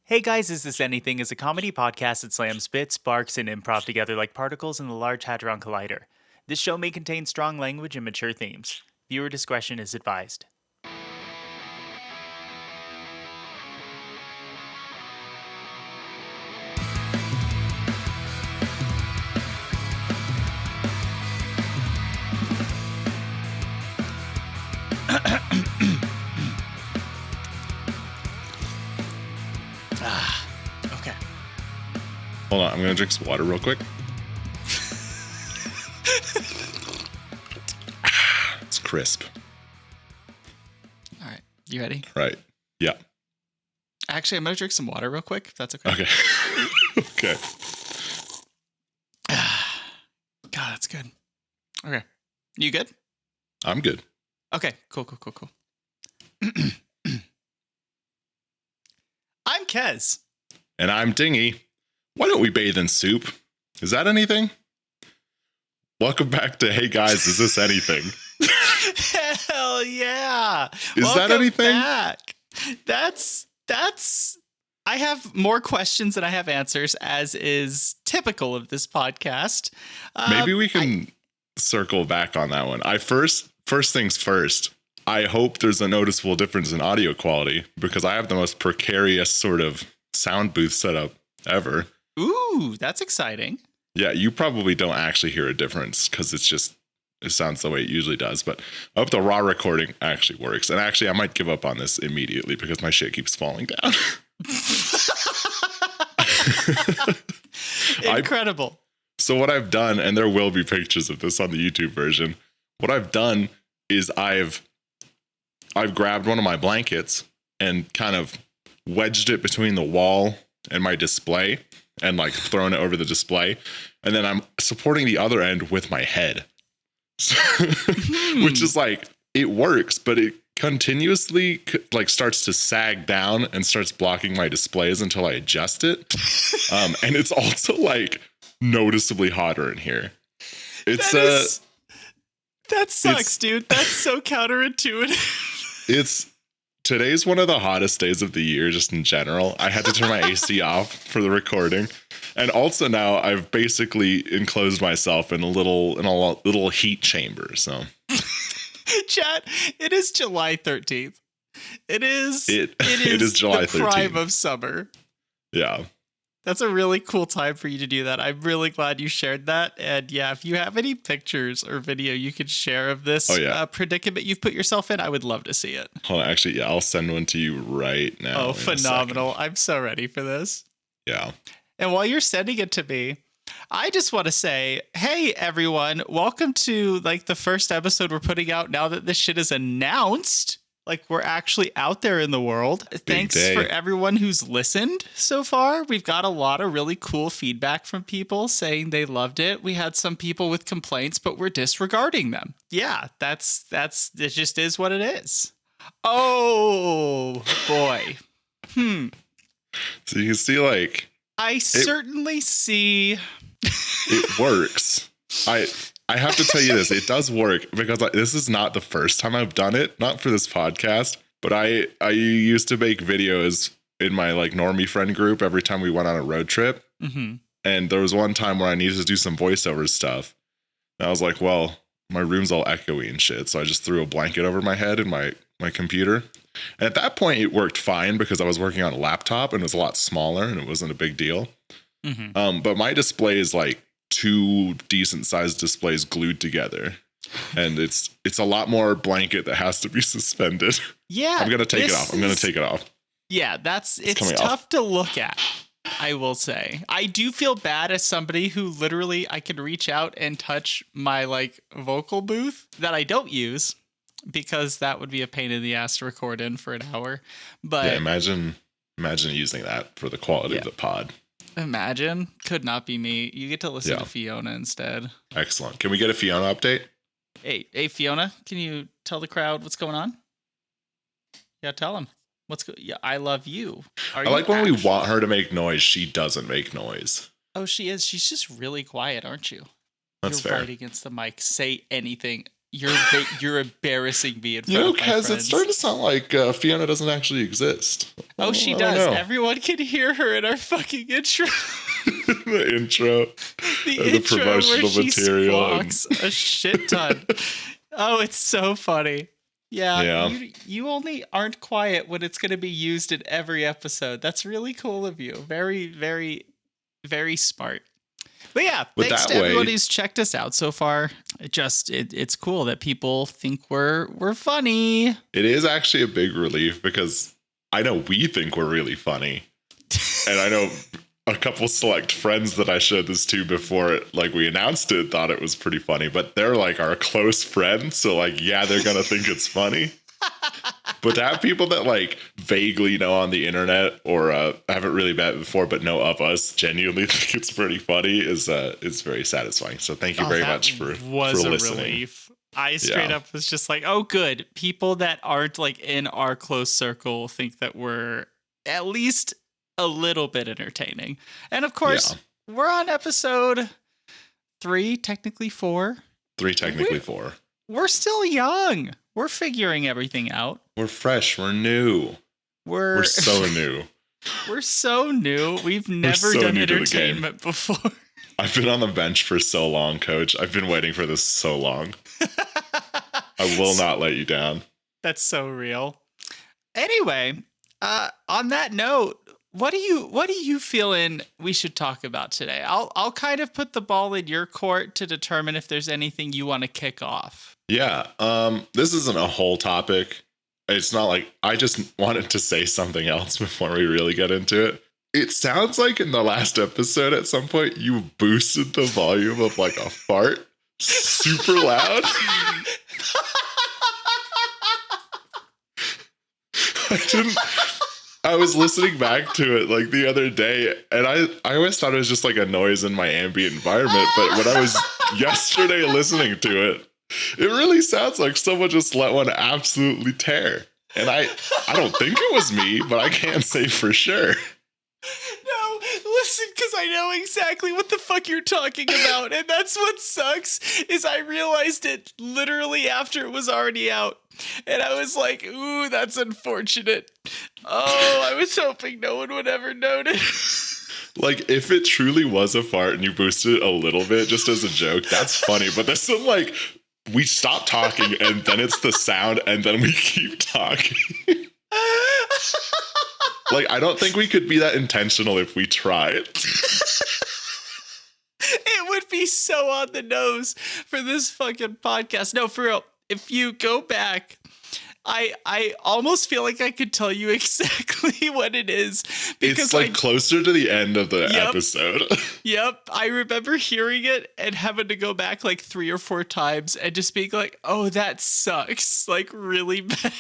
Hey guys, Is This Anything is a comedy podcast that slams bits, sparks, and improv together like particles in the Large Hadron Collider. This show may contain strong language and mature themes. Viewer discretion is advised. Okay. Hold on, I'm gonna drink some water real quick. It's crisp. All right. You ready? Right. Yeah. Actually, I'm going to drink some water real quick, if that's okay. Okay. Okay. God, that's good. Okay. You good? I'm good. Okay. Cool. I'm Kez. And I'm Dingy. Why don't we bathe in soup? Is that anything? Welcome back to Hey Guys, Is This Anything? Hell yeah. Is that anything? Back. That's I have more questions than I have answers, as is typical of this podcast. Maybe we can circle back on that one. First things first. I hope there's a noticeable difference in audio quality because I have the most precarious sort of sound booth setup ever. Ooh, that's exciting. Yeah, you probably don't actually hear a difference because it sounds the way it usually does. But I hope the raw recording actually works. And actually, I might give up on this immediately because my shit keeps falling down. Incredible. So what I've done, and there will be pictures of this on the YouTube version. What I've done is I've grabbed one of my blankets and kind of wedged it between the wall and my display and like thrown it over the display. And then I'm supporting the other end with my head. Which is like, it works, but it continuously like starts to sag down and starts blocking my displays until I adjust it. And it's also like noticeably hotter in here. That sucks, dude. That's so counterintuitive. Today's one of the hottest days of the year, just in general. I had to turn my AC off for the recording. And also now I've basically enclosed myself in a little heat chamber. So chat, it is July 13th. It is July 13th. The prime of summer. Yeah. That's a really cool time for you to do that. I'm really glad you shared that. And yeah, if you have any pictures or video you could share of this predicament you've put yourself in, I would love to see it. Hold on, actually, yeah, I'll send one to you right now. Oh, phenomenal. I'm so ready for this. Yeah. And while you're sending it to me, I just want to say, hey, everyone, welcome to like the first episode we're putting out now that this shit is announced. Like we're actually out there in the world. Thanks for everyone who's listened so far. We've got a lot of really cool feedback from people saying they loved it. We had some people with complaints, but we're disregarding them. Yeah, it just is what it is. Oh boy. So you can see like I certainly see it works. I have to tell you this, it does work because this is not the first time I've done it, not for this podcast, but I used to make videos in my like normie friend group every time we went on a road trip. Mm-hmm. And there was one time where I needed to do some voiceover stuff. And I was like, well, my room's all echoey and shit. So I just threw a blanket over my head and my computer. And at that point it worked fine because I was working on a laptop and it was a lot smaller and it wasn't a big deal. Mm-hmm. But my display is like 2 decent sized displays glued together, and it's a lot more blanket that has to be suspended. Yeah, I'm gonna take it off. Yeah, it's tough to look at. I will say I do feel bad as somebody who literally I can reach out and touch my like vocal booth that I don't use because that would be a pain in the ass to record in for an hour. But yeah, imagine using that for the quality of the pod. Imagine. Could not be me. You get to listen to Fiona instead. Excellent. Can we get a Fiona update? Hey, Fiona, can you tell the crowd what's going on? Yeah, tell them. I love you. I like when we want her to make noise, she doesn't make noise. Oh, she is. She's just really quiet, aren't you? That's fair. Right against the mic. Say anything. you're embarrassing me in You front know, of my Kaz, friends. it's starting to sound like Fiona doesn't actually exist. Oh, she I don't does. know. Everyone can hear her in our fucking intro. The intro, The the intro promotional where she material. squawks a shit ton. Oh, it's so funny. Yeah, Yeah. you only aren't quiet when it's going to be used in every episode. That's really cool of you. Very, very, very smart. But yeah, But thanks that to everyone way- who's checked us out so far. It's cool that people think we're funny. It is actually a big relief because I know we think we're really funny. And I know a couple select friends that I showed this to before it, like we announced it, thought it was pretty funny, but they're like our close friends. So like, yeah, they're going to think it's funny. But to have people that like vaguely know on the internet or haven't really met before, but know of us genuinely think it's pretty funny is very satisfying. So thank you very much for listening. Relief. I straight up was just like, oh, good. People that aren't like in our close circle think that we're at least a little bit entertaining. And of course, we're on episode 3, technically 4. 3, technically 4. We're still young. We're figuring everything out. We're fresh. We're new. We're so new. We're so new. We've never so done new to the entertainment before. I've been on the bench for so long, Coach. I've been waiting for this so long. I will not let you down. That's so real. Anyway, on that note, what are you feeling we should talk about today? I'll kind of put the ball in your court to determine if there's anything you want to kick off. Yeah, this isn't a whole topic. It's not like I just wanted to say something else before we really get into it. It sounds like in the last episode at some point you boosted the volume of like a fart super loud. I was listening back to it like the other day and I always thought it was just like a noise in my ambient environment. But when I was yesterday listening to it, it really sounds like someone just let one absolutely tear. And I don't think it was me, but I can't say for sure. No, listen, because I know exactly what the fuck you're talking about. And that's what sucks, is I realized it literally after it was already out. And I was like, ooh, that's unfortunate. Oh, I was hoping no one would ever notice. Like, if it truly was a fart and you boosted it a little bit just as a joke, that's funny. But there's some like, we stop talking and then it's the sound and then we keep talking. Like, I don't think we could be that intentional if we tried. It would be so on the nose for this fucking podcast. No, for real. If you go back, I almost feel like I could tell you exactly what it is. Because it's like closer to the end of the episode. Yep. I remember hearing it and having to go back like 3 or 4 times and just being like, oh, that sucks. Like really bad.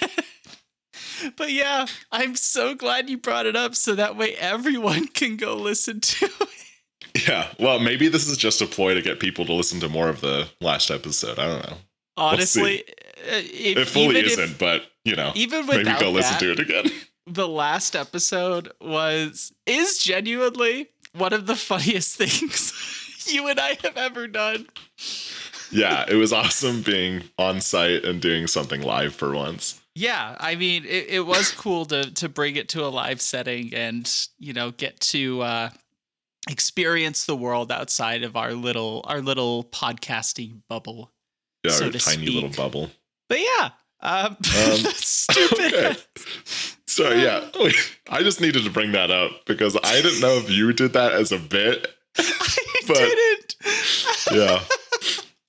But yeah, I'm so glad you brought it up so that way everyone can go listen to it. Yeah. Well, maybe this is just a ploy to get people to listen to more of the last episode. I don't know. Honestly, it fully isn't, but you know, even maybe go listen to it again. The last episode is genuinely one of the funniest things you and I have ever done. Yeah, it was awesome being on site and doing something live for once. Yeah, I mean, it was cool to bring it to a live setting and, you know, get to experience the world outside of our little podcasting bubble. Yeah, so our tiny little bubble. But yeah, stupid. Okay. So yeah, I just needed to bring that up because I didn't know if you did that as a bit. I didn't. Yeah.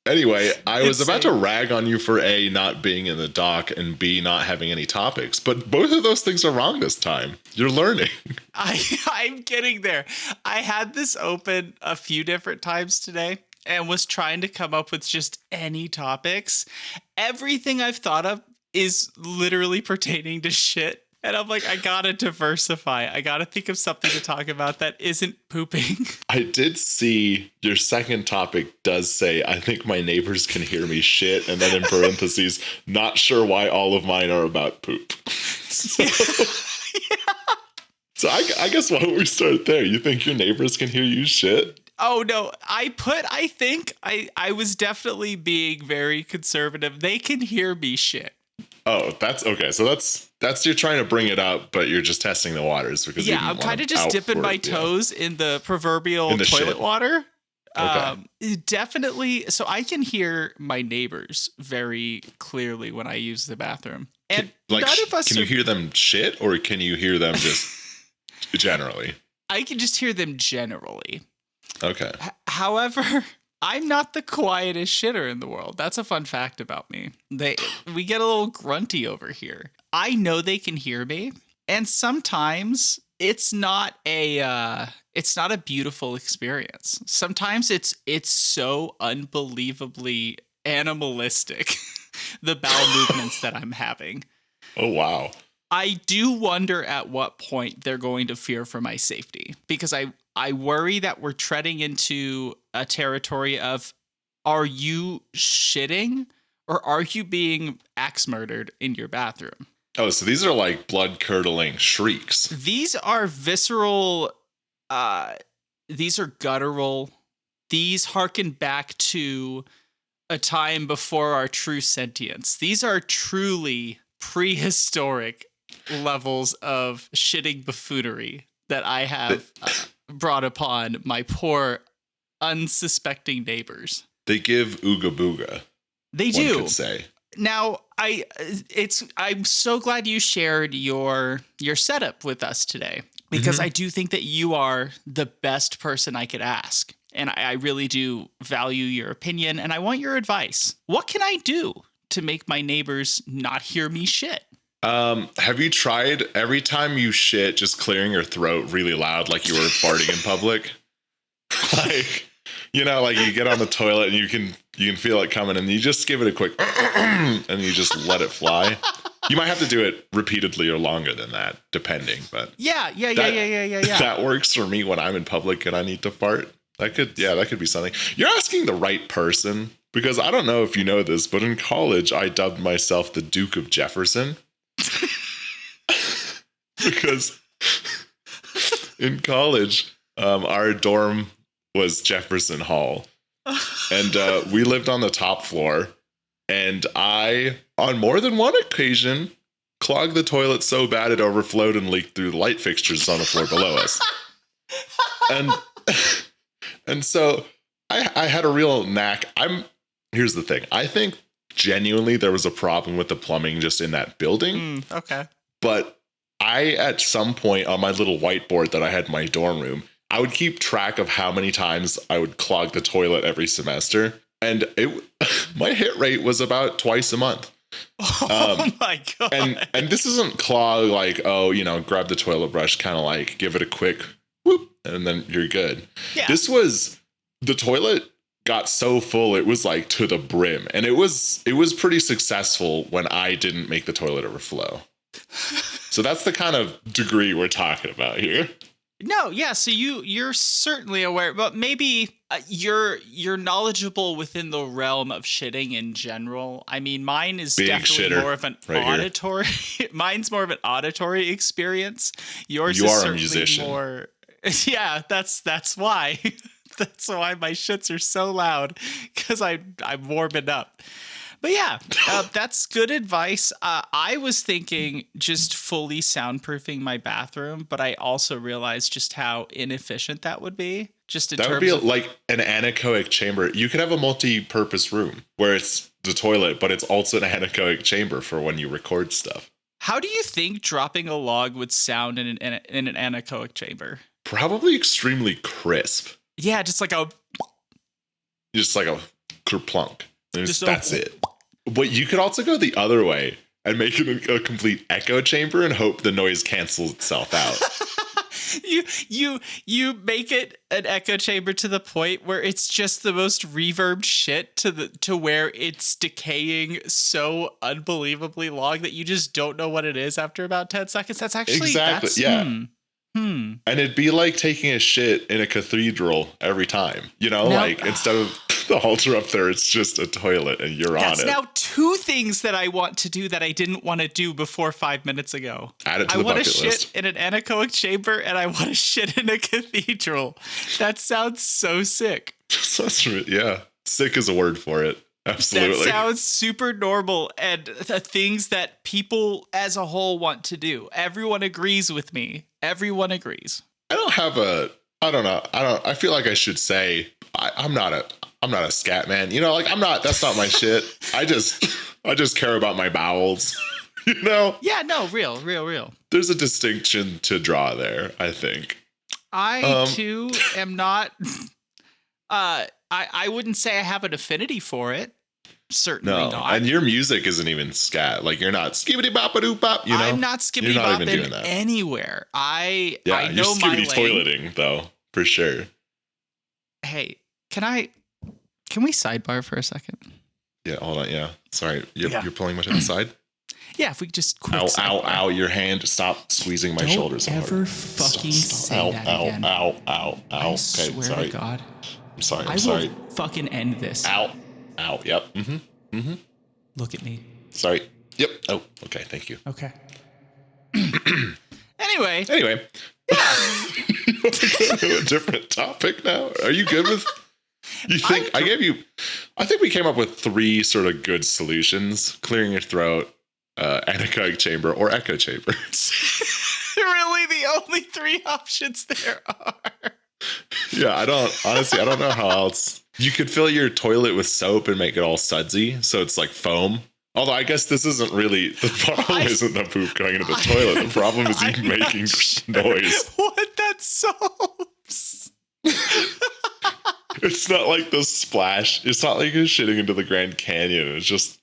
Anyway, I was about to rag on you for A, not being in the doc, and B, not having any topics. But both of those things are wrong this time. You're learning. I'm getting there. I had this open a few different times today and was trying to come up with just any topics. Everything I've thought of is literally pertaining to shit. And I'm like, I gotta diversify. I gotta think of something to talk about that isn't pooping. I did see your second topic does say, I think my neighbors can hear me shit. And then in parentheses, not sure why all of mine are about poop. So, Yeah. so I guess why don't we start there? You think your neighbors can hear you shit? Oh no, I think I was definitely being very conservative. They can hear me shit. Oh, that's okay. So that's you're trying to bring it up, but you're just testing the waters because you Yeah, didn't I'm want kind of to just dipping my outward, yeah. toes in the proverbial In the toilet shit. water. Okay. Definitely. So I can hear my neighbors very clearly when I use the bathroom. And Like, none of us can you hear them shit, or can you hear them just generally? I can just hear them generally. Okay. However, I'm not the quietest shitter in the world. That's a fun fact about me. We get a little grunty over here. I know they can hear me, and sometimes it's not a beautiful experience. Sometimes it's so unbelievably animalistic the bowel movements that I'm having. Oh wow. I do wonder at what point they're going to fear for my safety, because I worry that we're treading into a territory of, are you shitting or are you being axe murdered in your bathroom? Oh, so these are like blood curdling shrieks. These are visceral, these are guttural. These harken back to a time before our true sentience. These are truly prehistoric levels of shitting buffoonery that I have brought upon my poor unsuspecting neighbors. They give ooga booga. They One do. could say. Now, I'm so glad you shared your setup with us today, because I do think that you are the best person I could ask. And I really do value your opinion, and I want your advice. What can I do to make my neighbors not hear me shit? Have you tried every time you shit just clearing your throat really loud like you were farting in public? Like, you know, like you get on the toilet and you can feel it coming and you just give it a quick and you just let it fly. You might have to do it repeatedly or longer than that, depending, but Yeah. that works for me when I'm in public and I need to fart. That could be something. You're asking the right person, because I don't know if you know this, but in college I dubbed myself the Duke of Jefferson. Because in college, our dorm was Jefferson Hall, and we lived on the top floor. And I, on more than one occasion, clogged the toilet so bad it overflowed and leaked through the light fixtures on the floor below us. And so I had a real knack. Here's the thing. I think genuinely there was a problem with the plumbing just in that building. Okay. But I, at some point on my little whiteboard that I had in my dorm room, I would keep track of how many times I would clog the toilet every semester. And my hit rate was about twice a month. Oh my God. And this isn't clog like, oh, you know, grab the toilet brush, kind of like give it a quick whoop, and then you're good. Yeah. This was, the toilet got so full, it was like to the brim. And it was pretty successful when I didn't make the toilet overflow. So that's the kind of degree we're talking about here. No, yeah. So you're certainly aware, but maybe you're knowledgeable within the realm of shitting in general. I mean, mine is Big definitely shitter more of an right auditory. Mine's more of an auditory experience. Yours You is are a certainly musician. more. Yeah, that's why. That's why my shits are so loud, because I'm warming up. But yeah, that's good advice. I was thinking just fully soundproofing my bathroom, but I also realized just how inefficient that would be. Just in That would terms be of like an anechoic chamber. You could have a multi-purpose room where it's the toilet, but it's also an anechoic chamber for when you record stuff. how do you think dropping a log would sound in an anechoic chamber? Probably extremely crisp. Yeah, just like a Just like a kerplunk. Just a- That's it. But you could also go the other way and make it a complete echo chamber and hope the noise cancels itself out. you make it an echo chamber to the point where it's just the most reverbed shit to where it's decaying so unbelievably long that you just don't know what it is after about 10 seconds. That's actually Exactly, yeah. And it'd be like taking a shit in a cathedral every time. You know, Now- like instead of the halter up there, it's just a toilet and you're That's on it. now two things that I want to do that I didn't want to do before 5 minutes ago. Add it to I the want to bucket shit list. in an anechoic chamber and I want to shit in a cathedral. That sounds so sick. Yeah. Sick is a word for it. Absolutely. That sounds super normal and the things that people as a whole want to do. Everyone agrees with me. Everyone agrees. I don't know. I feel like I should say I'm not a scat man. You know, like that's not my shit. I just care about my bowels. You know? Yeah, no, real. There's a distinction to draw there, I think. I too am not I wouldn't say I have an affinity for it. Certainly not. And your music isn't even scat. Like you're not skibbity bop a doop bop, you know? I'm not skibbity bopping anywhere. I know you're my skibbity lane. toileting though, for sure. Hey, can we sidebar for a second? Yeah, hold on. Yeah. Sorry. You're pulling much to the side. Yeah, if we just quick Ow, sidebar. ow, ow, your hand. Stop squeezing my shoulders so hard. Don't ever fucking say that again. Ow. I Okay, swear sorry. to God. I'm sorry. I will fucking end this. Ow. Yep. Look at me. Sorry. Yep. Oh, okay. Thank you. Okay. Anyway. Yeah. You want to go to a different topic now? Are you good with... I think we came up with 3 sort of good solutions: clearing your throat, anechoic chamber, or echo chamber. Really the only 3 options there are. Yeah, I don't know how else. You could fill your toilet with soap and make it all sudsy, so it's like foam. Although I guess this isn't really the problem. Isn't the poop going into the toilet? The problem is you making noise. What that solves? It's not like the splash. It's not like you're shitting into the Grand Canyon. It's just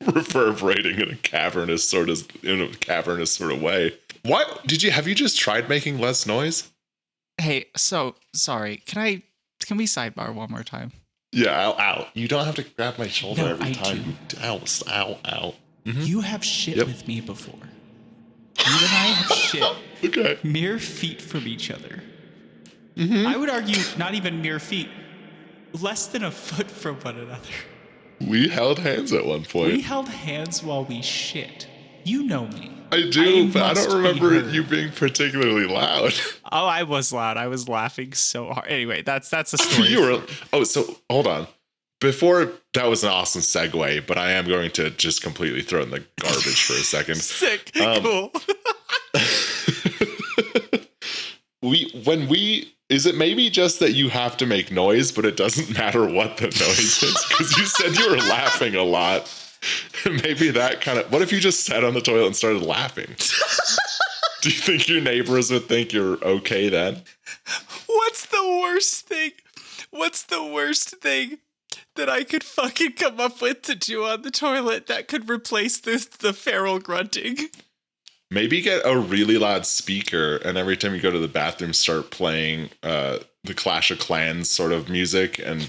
reverberating in a cavernous sort of way. What have you just tried making less noise? Hey, so sorry. Can we sidebar one more time? Yeah, ow. You don't have to grab my shoulder every time. Do. Ow. Mm-hmm. You have shit with me before. You and I have shit mere feet from each other. Mm-hmm. I would argue not even mere feet, less than a foot from one another. We held hands at one point. We held hands while we shit. You know me. I do, but I don't remember you being particularly loud. Oh, I was loud. I was laughing so hard. Anyway, that's a story. So hold on. Before, that was an awesome segue, but I am going to just completely throw in the garbage for a second. Sick. Cool. Is it maybe just that you have to make noise, but it doesn't matter what the noise is? Because you said you were laughing a lot. Maybe that what if you just sat on the toilet and started laughing? Do you think your neighbors would think you're okay then? What's the worst thing? What's the worst thing that I could fucking come up with to do on the toilet that could replace the feral grunting? Maybe get a really loud speaker, and every time you go to the bathroom, start playing the Clash of Clans sort of music and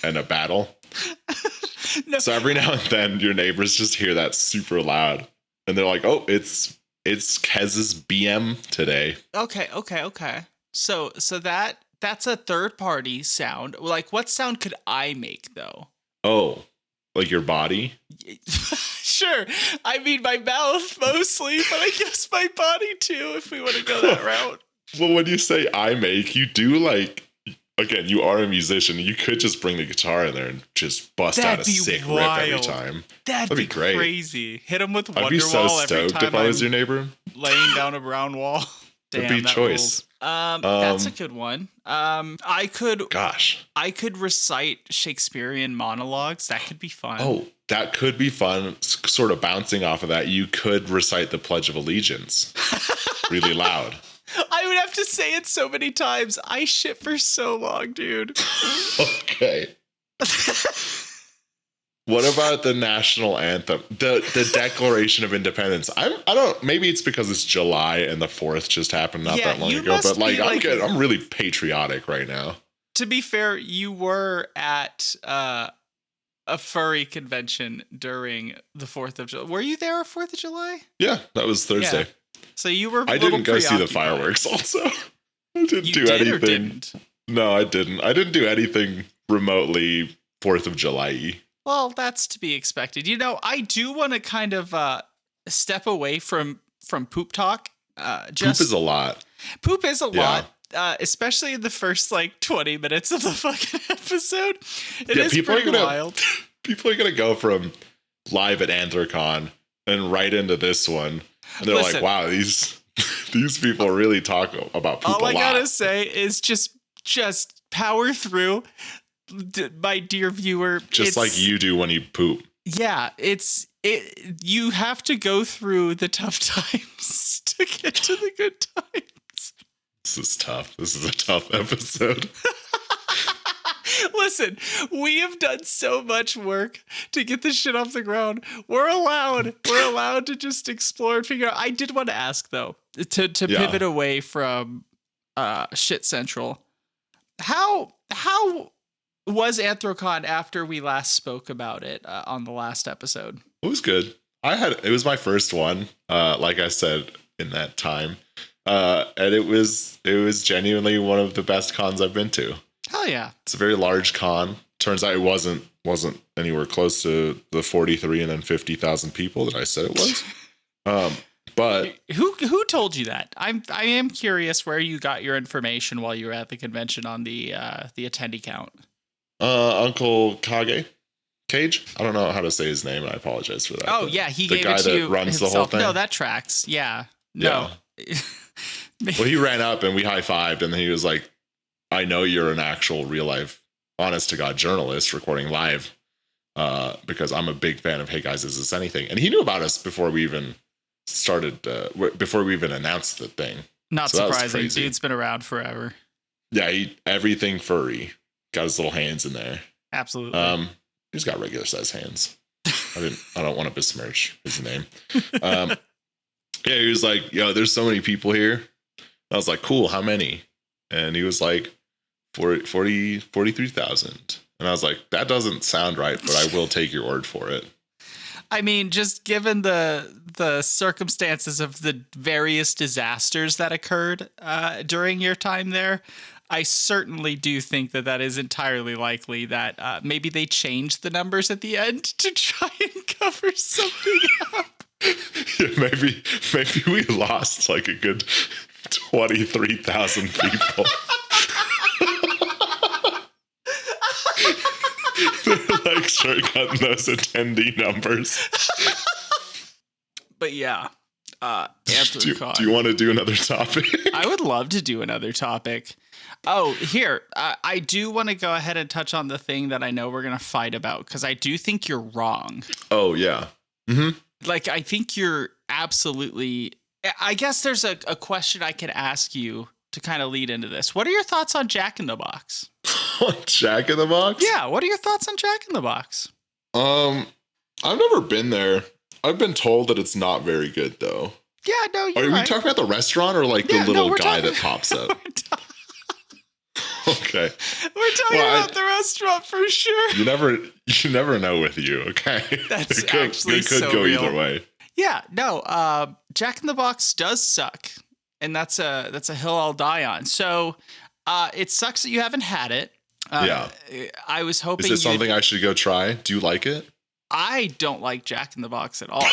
a battle. No. So every now and then, your neighbors just hear that super loud, and they're like, "Oh, it's Kez's BM today." Okay. So that's a third party sound. Like, what sound could I make though? Oh, like your body? Sure. I mean, my mouth mostly, but I guess my body too, if we want to go that route. Well, when you say I make, you do again, you are a musician. You could just bring the guitar in there and just bust out a sick riff every time. That'd be great. Crazy. Hit him with Wonderwall. I'd be so stoked if I was your neighbor. Laying down a brown wall. Damn, that'd be choice. That's a good one. I could recite Shakespearean monologues. That could be fun. Oh, that could be fun. Sort of bouncing off of that, you could recite the Pledge of Allegiance really loud. I would have to say it so many times. I shit for so long, dude. Okay. What about the national anthem? The Declaration of Independence? I don't. Maybe it's because it's July and the 4th just happened not that long ago. But I'm really patriotic right now. To be fair, you were at a furry convention during the 4th of July. Were you there on 4th of July? Yeah, that was Thursday. Yeah. So you were. I didn't go see the fireworks. Also, I didn't do anything. Or didn't? No, I didn't. I didn't do anything remotely 4th of July-y. Well, that's to be expected. You know, I do want to kind of step away from poop talk. Poop is a lot. Poop is a Yeah. lot, especially in the first like 20 minutes of the fucking episode. It Yeah, is people are pretty gonna- wild. People are going to go from live at Anthrocon and right into this one. And they're Listen. like, wow, these people really talk about poop All I a lot. gotta say is just power through, my dear viewer. Just like you do when you poop. Yeah, you have to go through the tough times to get to the good times. This is tough. This is a tough episode. Listen, we have done so much work to get this shit off the ground. We're allowed to just explore and figure out. I did want to ask though, to pivot away from Shit Central. How was Anthrocon after we last spoke about it on the last episode? It was good. It was my first one, like I said in that time. And it was genuinely one of the best cons I've been to. Hell yeah. It's a very large con. Turns out it wasn't anywhere close to the 43 and then 50,000 people that I said it was. But who told you that? I am curious where you got your information while you were at the convention on the attendee count. Uncle Cage? I don't know how to say his name, and I apologize for that. Oh but yeah, he the gave guy it to that you runs himself. the whole thing. No, that tracks. Yeah. No. Well, he ran up and we high-fived, and then he was like, I know you're an actual real life, honest to God journalist recording live, because I'm a big fan of Hey Guys, Is This Anything? And he knew about us before we even started, before we even announced the thing. Not So that was surprising. crazy. Dude's been around forever. Yeah, everything furry. Got his little hands in there. Absolutely. He's got regular size hands. I don't want to besmirch his name. Yeah, he was like, yo, there's so many people here. I was like, cool, how many? And he was like, 43,000. And I was like, that doesn't sound right, but I will take your word for it. I mean, just given the circumstances of the various disasters that occurred during your time there, I certainly do think that is entirely likely that maybe they changed the numbers at the end to try and cover something up. Yeah, maybe we lost like a good 23,000 people. They're like shortcutting those attendee numbers. But yeah, Do Anthrocon. you want to do another topic? I would love to do another topic. Oh, here. I do want to go ahead and touch on the thing that I know we're going to fight about, because I do think you're wrong. Oh, yeah. Mm-hmm. Like, I think you're absolutely... I guess there's a question I could ask you to kind of lead into this. What are your thoughts on Jack in the Box? Jack in the Box? Yeah, what are your thoughts on Jack in the Box? I've never been there. I've been told that it's not very good, though. Yeah, no, you're Are we right. talking about the restaurant or like Yeah, the little we're guy talking- that pops up? Okay. We're talking about the restaurant for sure. You never know with you, okay? That's it could, actually it could so go real. either way. Yeah, no, Jack in the Box does suck. And that's a hill I'll die on. So it sucks that you haven't had it. Yeah. I was hoping Is it something I should go try? Do you like it? I don't like Jack in the Box at all.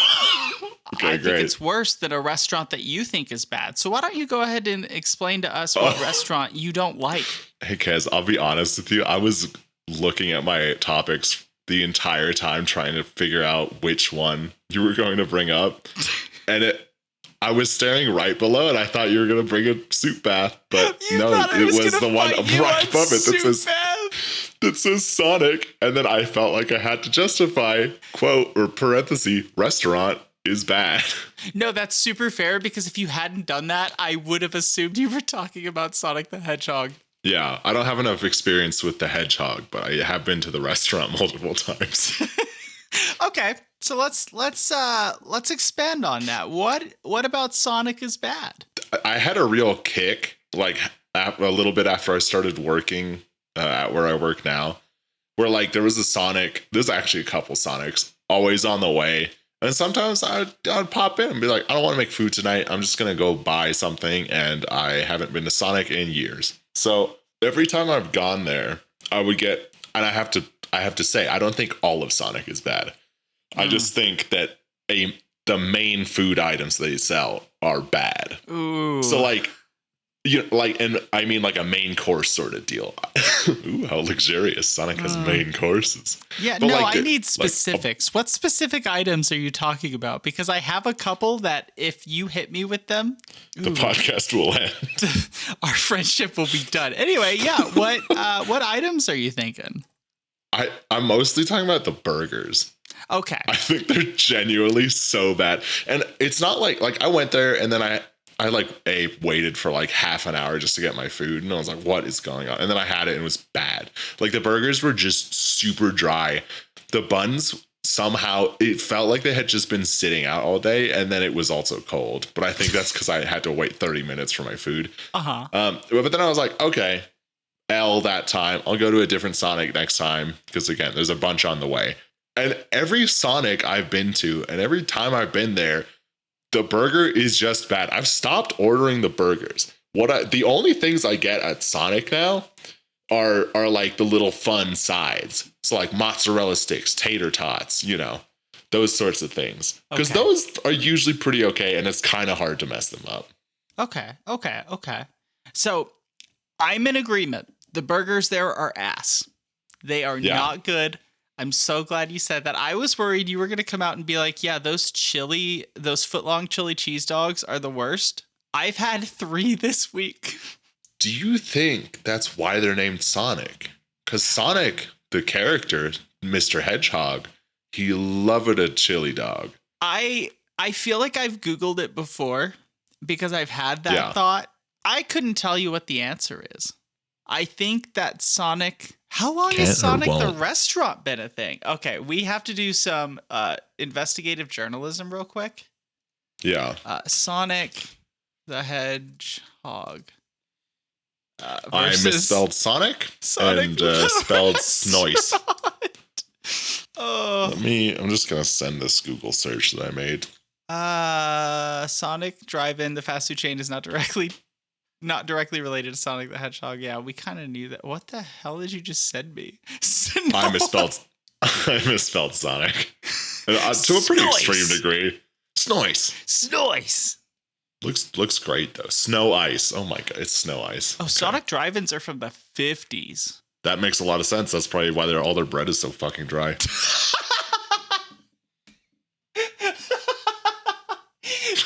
Okay, I great. think it's worse than a restaurant that you think is bad. So why don't you go ahead and explain to us what restaurant you don't like? Hey, Kez, I'll be honest with you. I was looking at my topics the entire time trying to figure out which one you were going to bring up. And I was staring right below it. I thought you were going to bring a soup bath, but You no, thought I it was gonna the one fight you right on above it soup bath? that says Sonic. And then I felt like I had to justify, quote, or parenthesis, restaurant is bad. No, that's super fair, because if you hadn't done that, I would have assumed you were talking about Sonic the Hedgehog. Yeah, I don't have enough experience with the hedgehog, but I have been to the restaurant multiple times. Okay, so let's expand on that. What about Sonic is bad? I had a real kick, like a little bit after I started working at where I work now, where like there was a Sonic. There's actually a couple Sonics always on the way, and sometimes I'd pop in and be like, I don't want to make food tonight. I'm just gonna go buy something, and I haven't been to Sonic in years. So every time I've gone there, I would get, and I I have to say, I don't think all of Sonic is bad. I just think that the main food items they sell are bad. Ooh. So like, and I mean like a main course sort of deal. Ooh, how luxurious. Sonic has main courses. Yeah, But no, like I need specifics. What specific items are you talking about? Because I have a couple that if you hit me with them, the podcast will end. our friendship will be done. Anyway, yeah, what items are you thinking? I'm mostly talking about the burgers. Okay. I think they're genuinely so bad. And it's not like I went there and then I waited for like half an hour just to get my food. And I was like, what is going on? And then I had it and it was bad. Like the burgers were just super dry. The buns, somehow it felt like they had just been sitting out all day. And then it was also cold. But I think that's because I had to wait 30 minutes for my food. But then I was like, okay, that time. I'll go to a different Sonic next time. Because again, there's a bunch on the way. And every Sonic I've been to, and every time I've been there, the burger is just bad. I've stopped ordering the burgers. The only things I get at Sonic now are like the little fun sides. So like mozzarella sticks, tater tots, those sorts of things. Because those are usually pretty okay, and it's kind of hard to mess them up. Okay. So I'm in agreement. The burgers there are ass. They are not good. I'm so glad you said that. I was worried you were going to come out and be like, yeah, those foot-long chili cheese dogs are the worst. I've had 3 this week. Do you think that's why they're named Sonic? Because Sonic, the character, Mr. Hedgehog, he loved a chili dog. I feel like I've Googled it before because I've had that thought. I couldn't tell you what the answer is. I think that Sonic... How long has Sonic the restaurant been a thing? Okay, we have to do some investigative journalism real quick. Yeah. Sonic the Hedgehog. I misspelled Sonic and spelled Snoise. I'm just going to send this Google search that I made. Sonic Drive-In, the fast food chain, is not directly related to Sonic the Hedgehog. Yeah, we kind of knew that. What the hell did you just send me? No. I misspelled Sonic. To a pretty extreme degree. Snoise. Looks great though. Snow Ice. Oh my god, it's Snow Ice. Oh, okay. Sonic drive-ins are from the 50s. That makes a lot of sense. That's probably why all their bread is so fucking dry.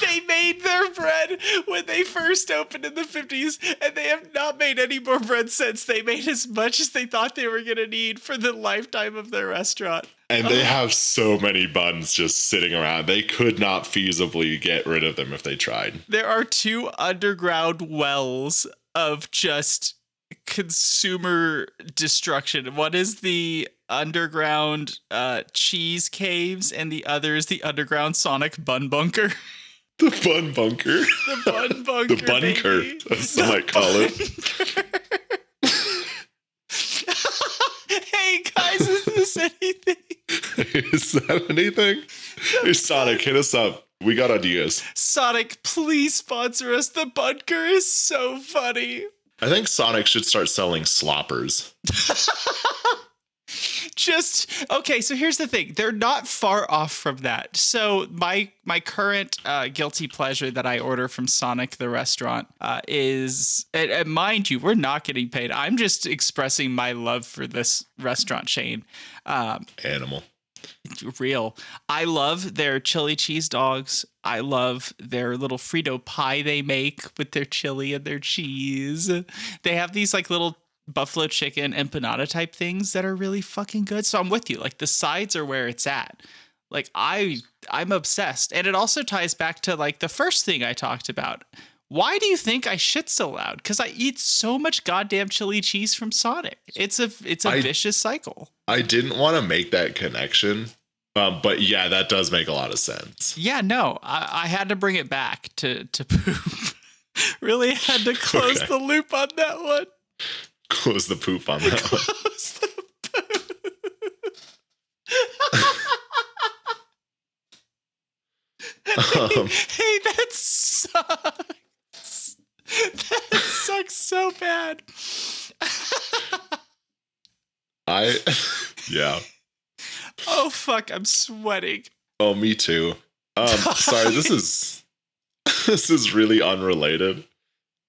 They made their bread when they first opened in the 50s, and they have not made any more bread since. They made as much as they thought they were going to need for the lifetime of their restaurant. And they have so many buns just sitting around. They could not feasibly get rid of them if they tried. There are 2 underground wells of just consumer destruction. One is the underground cheese caves, and the other is the underground Sonic bun bunker. The bun bunker. The bun bunker. The bunker. That's what I call it. Hey guys, is this anything? Is that anything? Hey Sonic, hit us up. We got ideas. Sonic, please sponsor us. The bunker is so funny. I think Sonic should start selling sloppers. Okay, so here's the thing. They're not far off from that. So my current guilty pleasure that I order from Sonic the restaurant is, and mind you, we're not getting paid. I'm just expressing my love for this restaurant chain. Animal. Real. I love their chili cheese dogs. I love their little Frito pie they make with their chili and their cheese. They have these like little buffalo chicken empanada type things that are really fucking good. So I'm with you. Like the sides are where it's at. Like I'm obsessed. And it also ties back to like the first thing I talked about. Why do you think I shit so loud? Because I eat so much goddamn chili cheese from Sonic. It's a vicious cycle. I didn't want to make that connection. But yeah, that does make a lot of sense. Yeah, no, I had to bring it back to poop. Really had to close the loop on that one. Close the poop on that one. Close the poop. Hey, that sucks. That sucks so bad. Yeah. Oh, fuck. I'm sweating. Oh, me too. Sorry, this is really unrelated.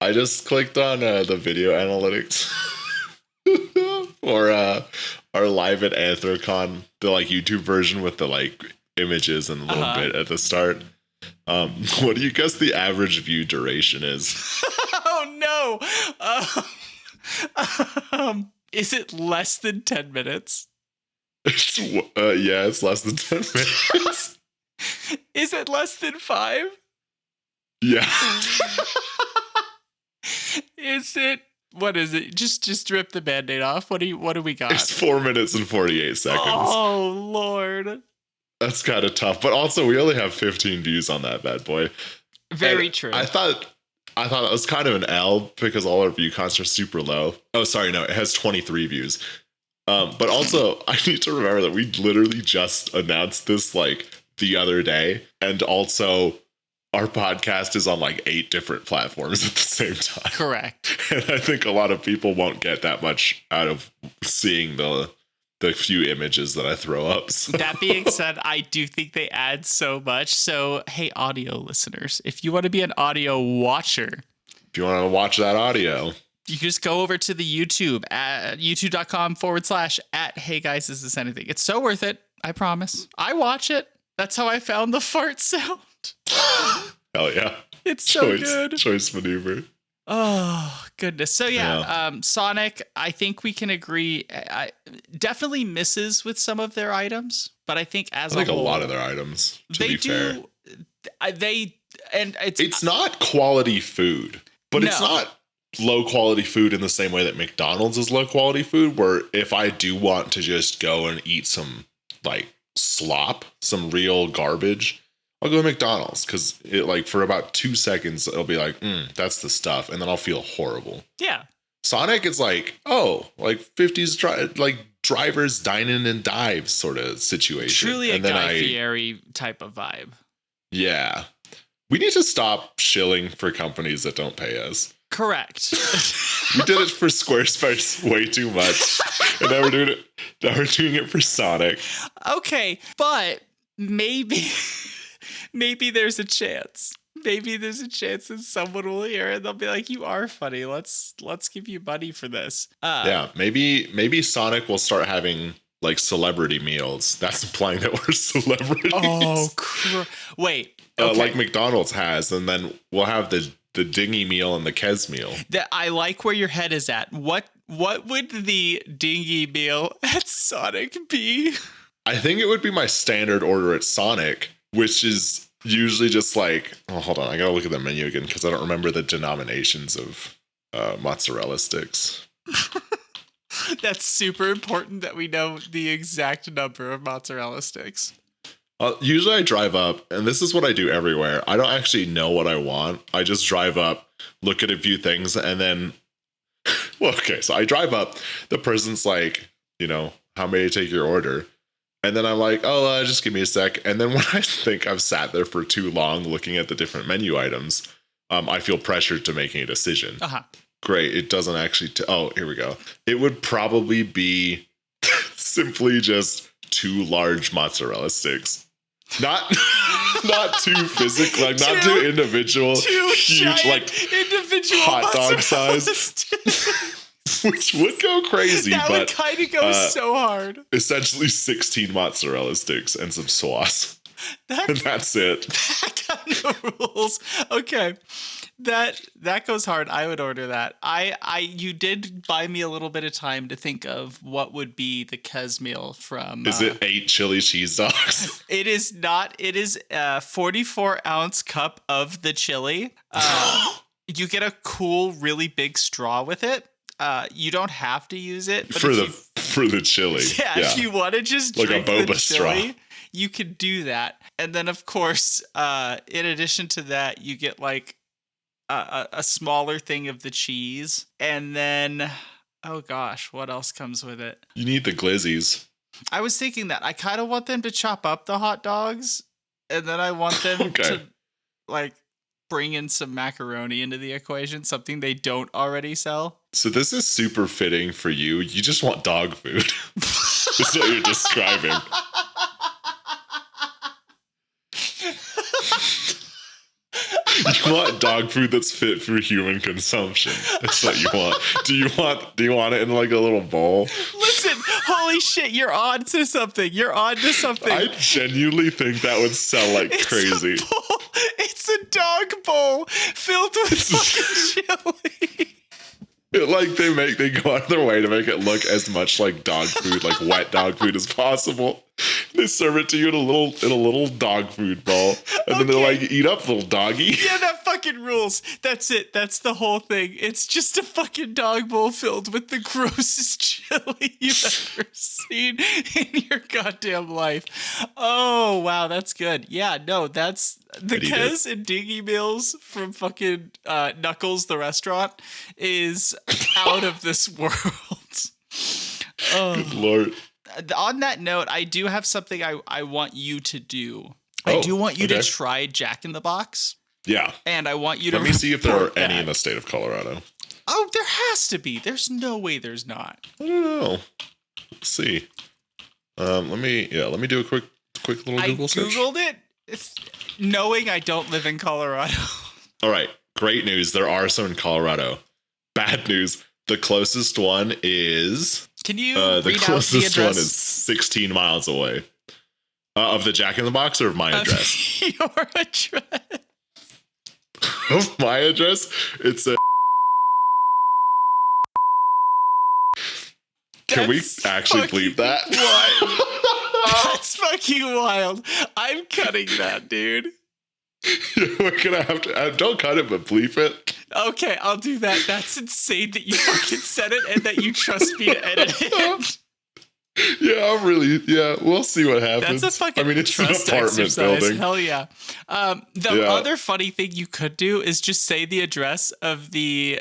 I just clicked on the video analytics for our live at Anthrocon, the like YouTube version with the like images and a little bit at the start. What do you guess the average view duration is? Oh, no. Is it less than 10 minutes? It's less than 10 minutes. Is it less than 5? Yeah. Is it? What is it? Just rip the Band-Aid off. What do we got? It's 4 minutes and 48 seconds. Oh, Lord. That's kind of tough. But also, we only have 15 views on that bad boy. Very true. I thought that was kind of an L because all our view counts are super low. Oh, sorry, no, it has 23 views. But also, I need to remember that we literally just announced this like the other day, and also our podcast is on like 8 different platforms at the same time. Correct. And I think a lot of people won't get that much out of seeing the few images that I throw up. So. That being said, I do think they add so much. So, hey, audio listeners, if you want to be an audio watcher, If you want to watch that audio, you can just go over to the YouTube at youtube.com/@ Hey Guys, Is This Anything? It's so worth it. I promise. I watch it. That's how I found the fart sound. hell yeah. It's so good. Choice maneuver. Oh, goodness. So, Sonic, I think we can agree, definitely misses with some of their items, but I think as a whole, a lot of their items, to be fair. It's not quality food, but it's not low quality food in the same way that McDonald's is low quality food, where if I do want to just go and eat some like slop, some real garbage, I'll go to McDonald's because it like for about 2 seconds it'll be like, that's the stuff, and then I'll feel horrible. Yeah. Sonic is like, like 50s drivers dining and dives sort of situation. Truly a Guy Fieri type of vibe. Yeah. We need to stop shilling for companies that don't pay us. Correct. We did it for Squarespace way too much. And now we're doing it for Sonic. Okay, but maybe there's a chance. Maybe there's a chance that someone will hear it and they'll be like, you are funny. Let's give you money for this. Yeah, maybe Sonic will start having like celebrity meals. That's implying that we're celebrities. Oh, wait. Okay. Like McDonald's has, and then we'll have the dingy meal and the Kez meal. I like where your head is at. What would the dingy meal at Sonic be? I think it would be my standard order at Sonic, which is usually just like, oh, hold on, I gotta look at the menu again because I don't remember the denominations of mozzarella sticks. That's super important that we know the exact number of mozzarella sticks. Usually I drive up, and this is what I do everywhere. I don't actually know what I want. I just drive up, look at a few things, and then, well, okay, so I drive up. The person's like, how may I take your order? And then I'm like, just give me a sec. And then when I think I've sat there for too long looking at the different menu items, I feel pressured to making a decision. Great. It doesn't actually. Here we go. It would probably be simply just 2 large mozzarella sticks. Not too physical, like not too individual, huge, like individual hot dog size. Which would go crazy, that but would kind of go so hard. Essentially 16 mozzarella sticks and some sauce. And that's it. That kind of rules. Okay. That goes hard. I would order that. You did buy me a little bit of time to think of what would be the Kez meal from. Is it 8 chili cheese dogs? It is not. It is a 44-ounce cup of the chili. You get a cool, really big straw with it. You don't have to use it but for the chili. Yeah, if you want to just like drink a boba the chili, straw, you could do that. And then, of course, in addition to that, you get like a smaller thing of the cheese, and then, oh gosh, what else comes with it? You need the glizzies. I was thinking that I kind of want them to chop up the hot dogs, and then I want them to like bring in some macaroni into the equation, something they don't already sell. So this is super fitting for you. You just want dog food. Is what you're describing. You want dog food that's fit for human consumption. That's what you want. Do you want it in like a little bowl? Listen, holy shit, you're on to something. You're on to something. I genuinely think that would sell like crazy. It's a dog bowl filled with fucking chili. They go out of their way to make it look as much like dog food, like wet dog food as possible. They serve it to you in a little dog food bowl, and then they're like, "Eat up, little doggy." Yeah, that fucking rules. That's it. That's the whole thing. It's just a fucking dog bowl filled with the grossest chili you've ever seen in your goddamn life. Oh wow, that's good. Yeah, no, that's the Kez and Dingy Meals from fucking Knuckles, the restaurant, is out of this world. Oh Good Lord. On that note, I do have something I want you to do. I do want you to try Jack in the Box. Yeah. And I want you to Let me see if there are report any back. in the state of Colorado. Oh, there has to be. There's no way there's not. I don't know. Let's see. Let me do a quick little Google search. I Googled it knowing I don't live in Colorado. All right. Great news. There are some in Colorado. Bad news. The closest one is... Can you the read out the closest address? one is 16 miles away. Of the Jack in the Box or of my address? Your address. Of my address? It's a... Can we actually bleep that? What? That's fucking wild. I'm cutting that, dude. We're gonna have to... don't cut it, but bleep it. Okay, I'll do that. That's insane that you fucking said it and that you trust me to edit it. Yeah, we'll see what happens. That's a fucking it's an trust apartment exercise. building. Hell yeah. The other funny thing you could do is just say the address of the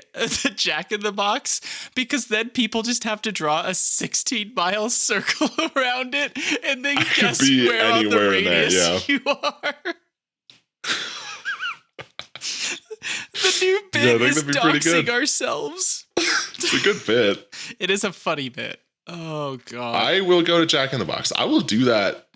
Jack in the Box, because then people just have to draw a 16-mile circle around it and then guess be where on the anywhere in there, radius you are. The new bit I think is that'd be pretty doxing good. ourselves. It's a good bit. It is a funny bit. Oh, God. I will go to Jack in the Box. I will do that.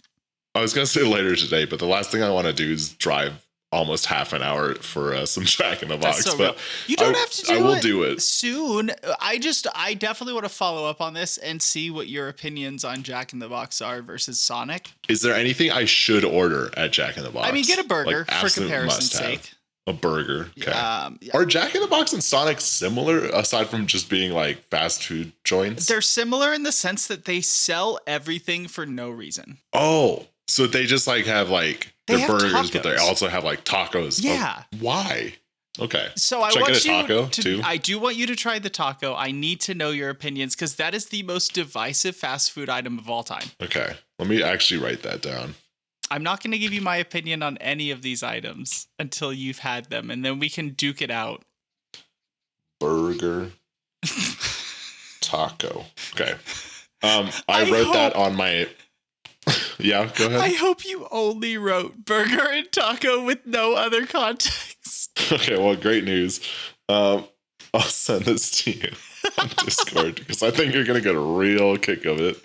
I was going to say later today, but the last thing I want to do is drive almost half an hour for some Jack in the Box. That's so but real. You don't have to do it. I will do it soon. I definitely want to follow up on this and see what your opinions on Jack in the Box are versus Sonic. Is there anything I should order at Jack in the Box? I mean, get a burger for absolute comparison's must-have. sake. A burger. Okay. Yeah. Are Jack in the Box and Sonic similar aside from just being like fast food joints? They're similar in the sense that they sell everything for no reason. Oh, so they just like have like They their have burgers, but they tacos. also have like tacos. Yeah. Oh, why? Okay. So I Should I want get a you taco to, too? I do want you to try the taco. I need to know your opinions because that is the most divisive fast food item of all time. Okay. Let me actually write that down. I'm not going to give you my opinion on any of these items until you've had them, and then we can duke it out. Burger. Taco. Okay. I wrote that on my... Yeah, go ahead. I hope you only wrote burger and taco with no other context. Okay, well, great news. I'll send this to you on Discord because I think you're going to get a real kick of it.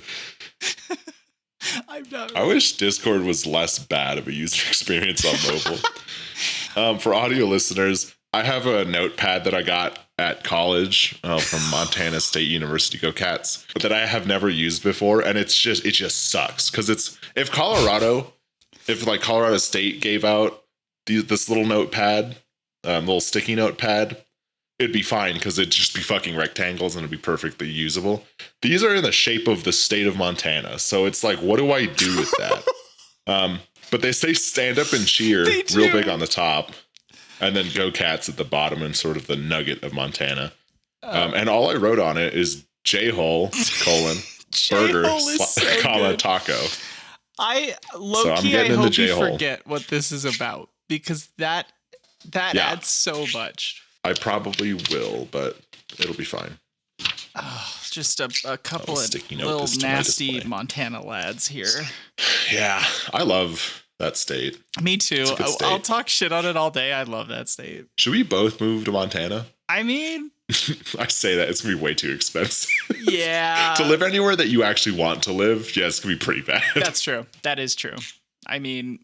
I'm not. I wish Discord was less bad of a user experience on mobile. For audio listeners, I have a notepad that I got at college from Montana State University, Go Cats, but that I have never used before, and it just sucks because if Colorado State gave out this little notepad, little sticky notepad, it'd be fine because it'd just be fucking rectangles and it'd be perfectly usable. These are in the shape of the state of Montana, so it's like, what do I do with that? But they say stand up and cheer real big on the top, and then Go Cats at the bottom and sort of the nugget of Montana. And all I wrote on it is J-hole, burger, good. taco. I So I'm low-key, I getting into hope you J-hole. forget what this is that because that adds so much. I probably will, but it'll be fine. Oh, just a couple of sticky note little this to my nasty display. Montana lads here. Yeah, I love that state. Me too. It's a good I'll state. talk shit on it all day. I love that state. Should we both move to Montana? I mean, I say that it's gonna be way too expensive. Yeah. To live anywhere that you actually want to live, yeah, it's gonna be pretty bad. That's true. That is true. I mean,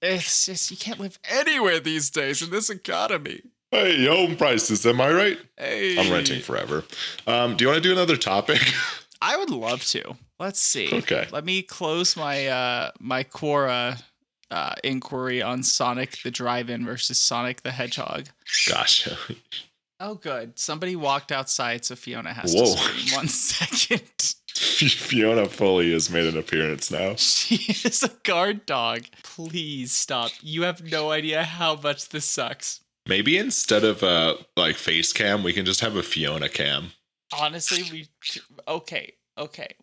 it's just, you can't live anywhere these days in this economy. Hey, home prices, am I right? Hey. I'm renting forever. Do you want to do another topic? I would love to. Let's see. Okay. Let me close my my Quora inquiry on Sonic the Drive-In versus Sonic the Hedgehog. Gosh. Oh, good. Somebody walked outside, so Fiona has Whoa. to scream 1 second. Fiona Foley has made an appearance now. She is a guard dog. Please stop. You have no idea how much this sucks. Maybe instead of like face cam, we can just have a Fiona cam. Honestly, okay,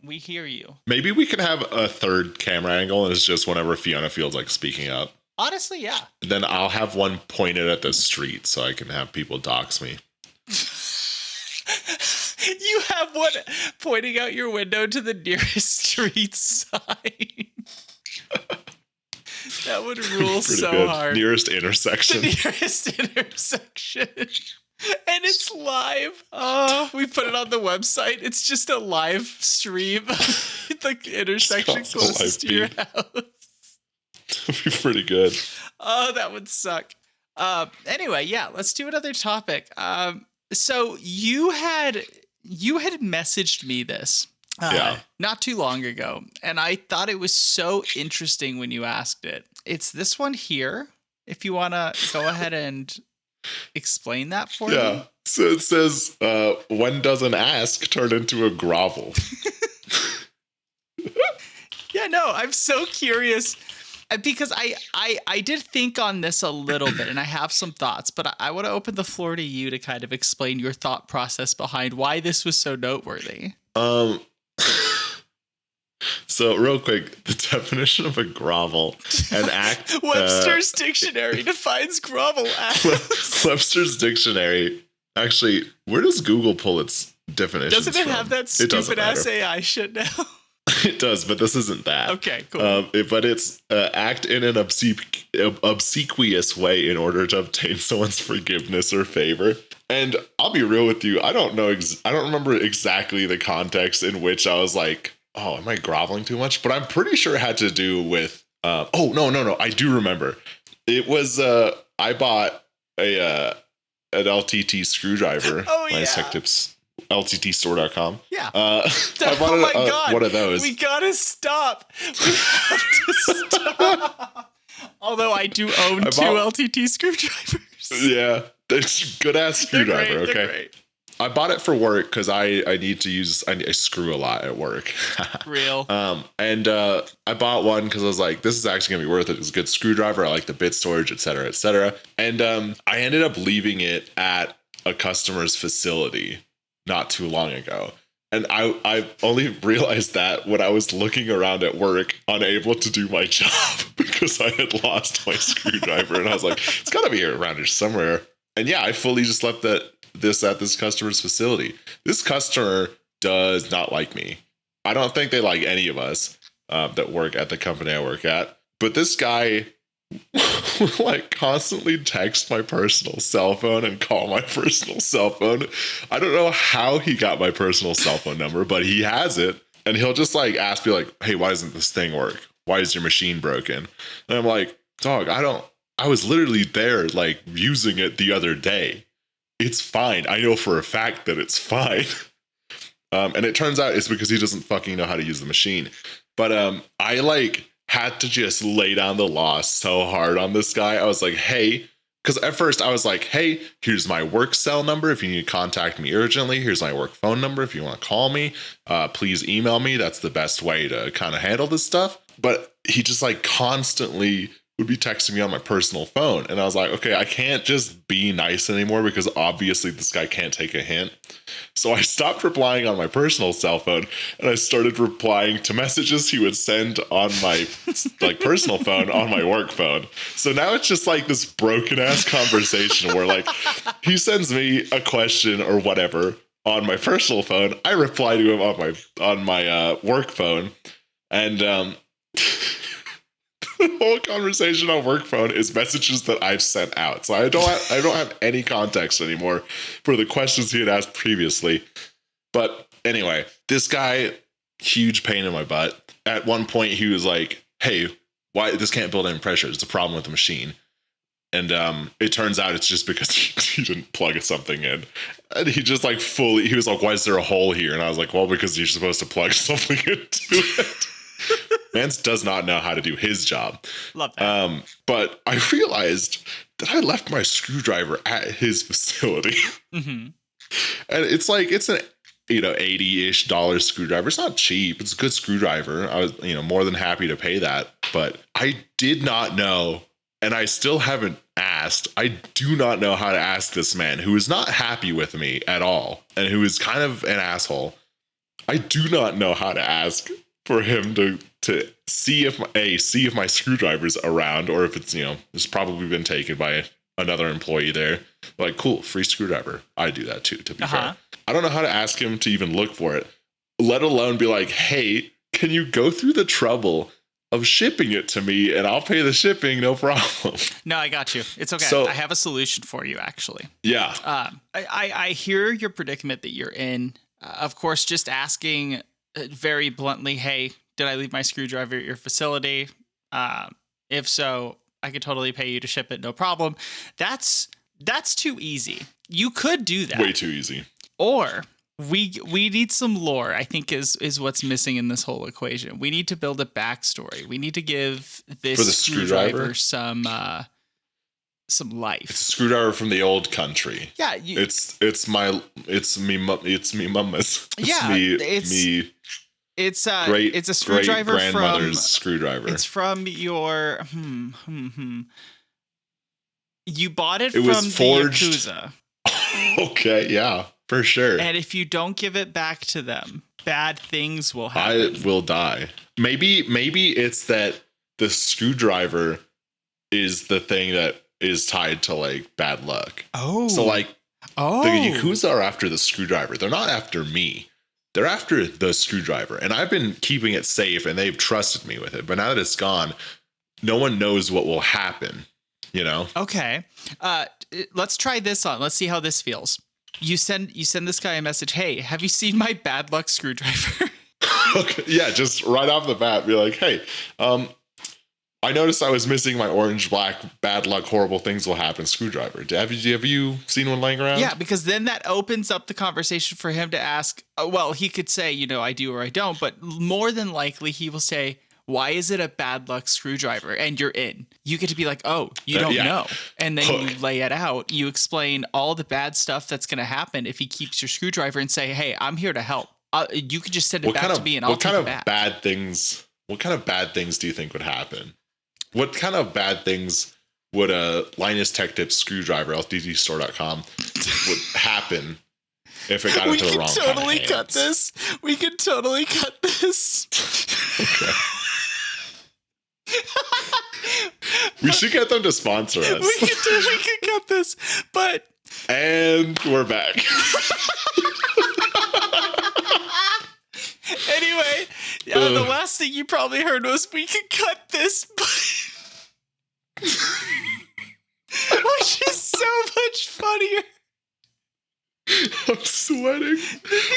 we hear you. Maybe we can have a third camera angle, and it's just whenever Fiona feels like speaking up. Honestly, yeah. Then I'll have one pointed at the street so I can have people dox me. You have one pointing out your window to the nearest street sign. That would rule so good. hard. Nearest intersection. The nearest intersection. And it's live. Oh, we put it on the website. It's just a live stream. The intersection It's closest to your house. That'd be pretty good. Oh, that would suck. Anyway, yeah, let's do another topic. So you had messaged me this not too long ago, and I thought it was so interesting when you asked it. It's this one here. If you want to go ahead and explain that for me. So it says, when does an ask turn into a grovel? Yeah, no, I'm so curious because I did think on this a little bit and I have some thoughts, but I want to open the floor to you to kind of explain your thought process behind why this was so noteworthy. So real quick, the definition of a grovel, an act. Webster's dictionary defines grovel as. Webster's dictionary. Actually, where does Google pull its definitions Doesn't it from? have that It doesn't stupid ass matter. AI shit now? It does, but this isn't that. Okay, cool. But it's act in an obsequious way in order to obtain someone's forgiveness or favor. And I'll be real with you. I don't know. I don't remember exactly the context in which I was like, "Oh, am I groveling too much?" But I'm pretty sure it had to do with. Oh no! I do remember. It was. I bought an LTT screwdriver. Oh yeah. Nice tech tips. LTTstore.com. Yeah. I Oh bought my God. one of those. We gotta stop. We have to stop. Although I do own two LTT screwdrivers. Yeah, it's good ass screwdriver. They're Okay. great. I bought it for work because I need to use. I screw a lot at work. Real. And I bought one because I was like, this is actually gonna be worth it. It's a good screwdriver. I like the bit storage, etc., etc. And I ended up leaving it at a customer's facility not too long ago. And I only realized that when I was looking around at work, unable to do my job because I had lost my screwdriver. And I was like, it's got to be around here somewhere. And yeah, I fully just left this at this customer's facility. This customer does not like me. I don't think they like any of us that work at the company I work at. But this guy like constantly text my personal cell phone and call my personal cell phone. I don't know how he got my personal cell phone number, but he has it. And he'll just like ask me like, "Hey, why doesn't this thing work? Why is your machine broken?" And I'm like, "Dog, I was literally there like using it the other day. It's fine. I know for a fact that it's fine." And it turns out it's because he doesn't fucking know how to use the machine. But I like had to just lay down the law so hard on this guy. I was like, "Hey," because at first I was like, "Hey, here's my work cell number if you need to contact me urgently. Here's my work phone number if you want to call me. Please email me. That's the best way to kind of handle this stuff." But he just like constantly would be texting me on my personal phone. And I was like, okay, I can't just be nice anymore because obviously this guy can't take a hint. So I stopped replying on my personal cell phone and I started replying to messages he would send on my like personal phone on my work phone. So now it's just like this broken ass conversation where like he sends me a question or whatever on my personal phone. I reply to him on my work phone. And The whole conversation on work phone is messages that I've sent out. So I don't have any context anymore for the questions he had asked previously. But anyway, this guy, huge pain in my butt. At one point he was like, hey, why this can't build any pressure? It's a problem with the machine. And it turns out it's just because he didn't plug something in. And he just like he was like, why is there a hole here? And I was like, well, because you're supposed to plug something into it. Mance does not know how to do his job. Love that. But I realized that I left my screwdriver at his facility. Mm-hmm. And it's like, it's an, $80-ish screwdriver. It's not cheap. It's a good screwdriver. I was, more than happy to pay that. But I did not know, and I still haven't asked. I do not know how to ask this man who is not happy with me at all and who is kind of an asshole. I do not know how to ask for him to see if my screwdriver's around, or if it's, it's probably been taken by another employee there. Like, cool, free screwdriver. I do that too, to be fair. I don't know how to ask him to even look for it, let alone be like, hey, can you go through the trouble of shipping it to me and I'll pay the shipping, no problem. No, I got you. It's okay. So, I have a solution for you, actually. Yeah. I hear your predicament that you're in. Of course, just asking very bluntly, hey, did I leave my screwdriver at your facility? If so, I could totally pay you to ship it, no problem. That's too easy. You could do that. Way too easy. Or we need some lore, I think is what's missing in this whole equation. We need to build a backstory. We need to give this For the screwdriver some life. It's a screwdriver from the old country. Yeah, it's me mama's. It's a screwdriver grandmother's screwdriver. It's from your You bought it was from forged. the Yakuza. Okay, yeah, for sure. And if you don't give it back to them, bad things will happen. I will die. Maybe it's that the screwdriver is the thing that is tied to like bad luck. Oh. So the Yakuza are after the screwdriver. They're not after me. They're after the screwdriver. And I've been keeping it safe and they've trusted me with it. But now that it's gone, no one knows what will happen, Okay. Let's try this on. Let's see how this feels. You send this guy a message. Hey, have you seen my bad luck screwdriver? Okay. Yeah, just right off the bat, be like, hey, I noticed I was missing my orange, black, bad luck, horrible things will happen screwdriver. Have you seen one laying around? Yeah, because then that opens up the conversation for him to ask. Well, he could say, I do or I don't, but more than likely he will say, why is it a bad luck screwdriver? And you're in. You get to be like, oh, you don't know. And then you lay it out. You explain all the bad stuff that's going to happen if he keeps your screwdriver and say, hey, I'm here to help. You could just send it back to me and I'll take it back. What kind of bad things do you think would happen? What kind of bad things would a Linus Tech Tips screwdriver, ltdstore.com, would happen if it got into the wrong kind of hands? We can totally cut this. Okay. We should get them to sponsor us. We can cut this, but... And we're back. Anyway, the last thing you probably heard was, we can cut this, but... Which is so much funnier. I'm sweating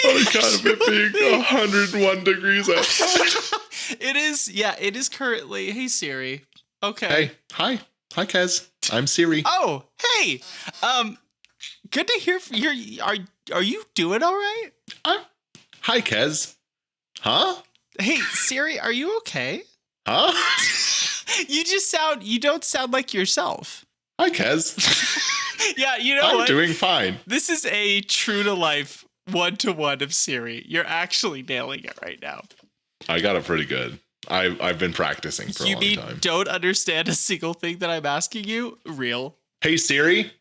on account of it being 101 degrees outside. It is currently. Hey, Siri. Okay. Hey, hi, Kez. I'm Siri. Oh, hey. Good to hear from you. Are you doing all right? Hi, Kez. Huh? Hey, Siri, are you okay? Huh? You don't sound like yourself. Hi, Kez. Yeah, you know I'm what? doing fine. This is a true to life 1-to-1 of Siri. You're actually nailing it right now. I got it pretty good. I've been practicing for a long time. You don't understand a single thing that I'm asking you? Real. Hey, Siri,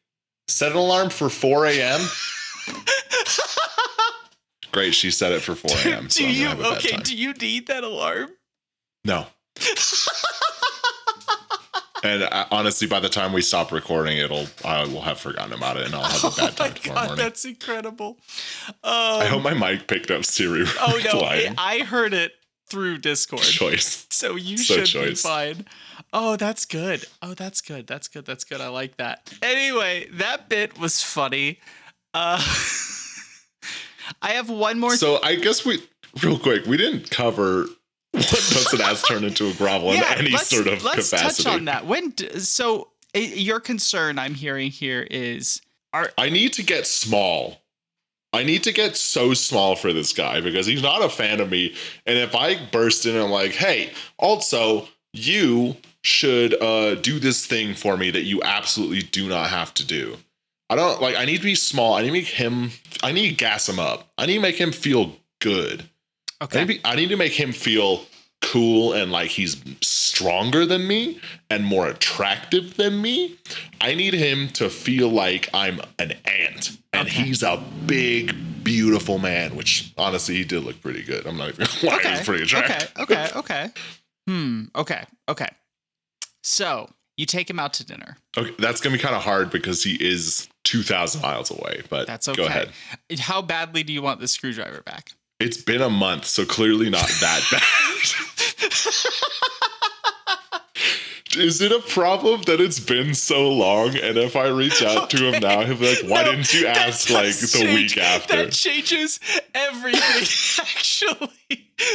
set an alarm for 4 a.m. Great, she set it for 4 a.m. Do you need that alarm? No. And honestly, by the time we stop recording, I will have forgotten about it, and I'll have a bad time tomorrow morning. That's incredible. I hope my mic picked up Siri. Oh no, replying. I heard it through Discord. Choice. So you So should be choice. fine. Oh, that's good. Oh, that's good. That's good. That's good. I like that. Anyway, that bit was funny. I have one more. So I guess real quick, we didn't cover what does an ass turn into a grovel in any sort of let's capacity. touch on that. So your concern I'm hearing here is I need to get small. I need to get so small for this guy because he's not a fan of me. And if I burst in and I'm like, hey, also, you should do this thing for me that you absolutely do not have to do. I need to be small. I need to gas him up. I need to make him feel good. okay. I need to make him feel cool and like he's stronger than me and more attractive than me. I need him to feel like I'm an ant and he's a big, beautiful man, which honestly, he did look pretty good. I'm not even gonna lie, he was pretty attractive. Okay. So you take him out to dinner. Okay, that's gonna be kind of hard because he is 2,000 miles away, but That's okay. go ahead. How badly do you want the screwdriver back? It's been a month, so clearly not that bad. Is it a problem that it's been so long? And if I reach out to him now, he'll be like, why didn't you ask like the week after? That changes everything, actually.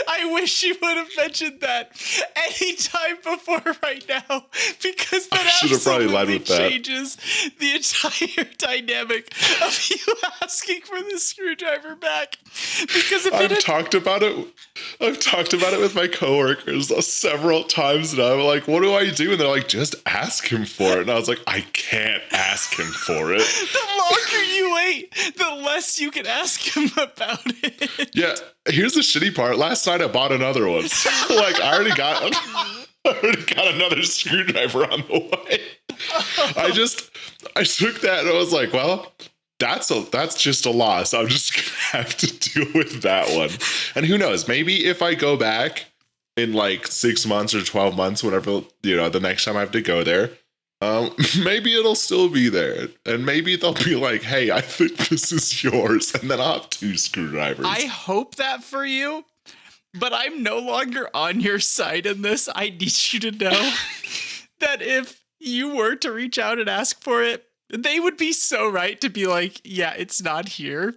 I wish you would have mentioned that any time before right now, because that should have probably led absolutely with that. changes the entire dynamic of you asking for the screwdriver back. Because if I've talked about it with my coworkers several times now. I'm like, what do I do? And they're like, just ask him for it. And I was like, I can't ask him for it. the longer you wait, the less you can ask him about it. Yeah, here's the shitty part. Last night I bought another one. Like I already got another screwdriver on the way. I took that and I was like, well, that's just a loss. I'm just gonna have to deal with that one. And who knows? Maybe if I go back in like 6 months or 12 months, whenever the next time I have to go there, maybe it'll still be there, and maybe they'll be like, "Hey, I think this is yours," and then I'll have 2 screwdrivers. I hope that for you, but I'm no longer on your side in this. I need you to know that if you were to reach out and ask for it, they would be so right to be like, "Yeah, it's not here."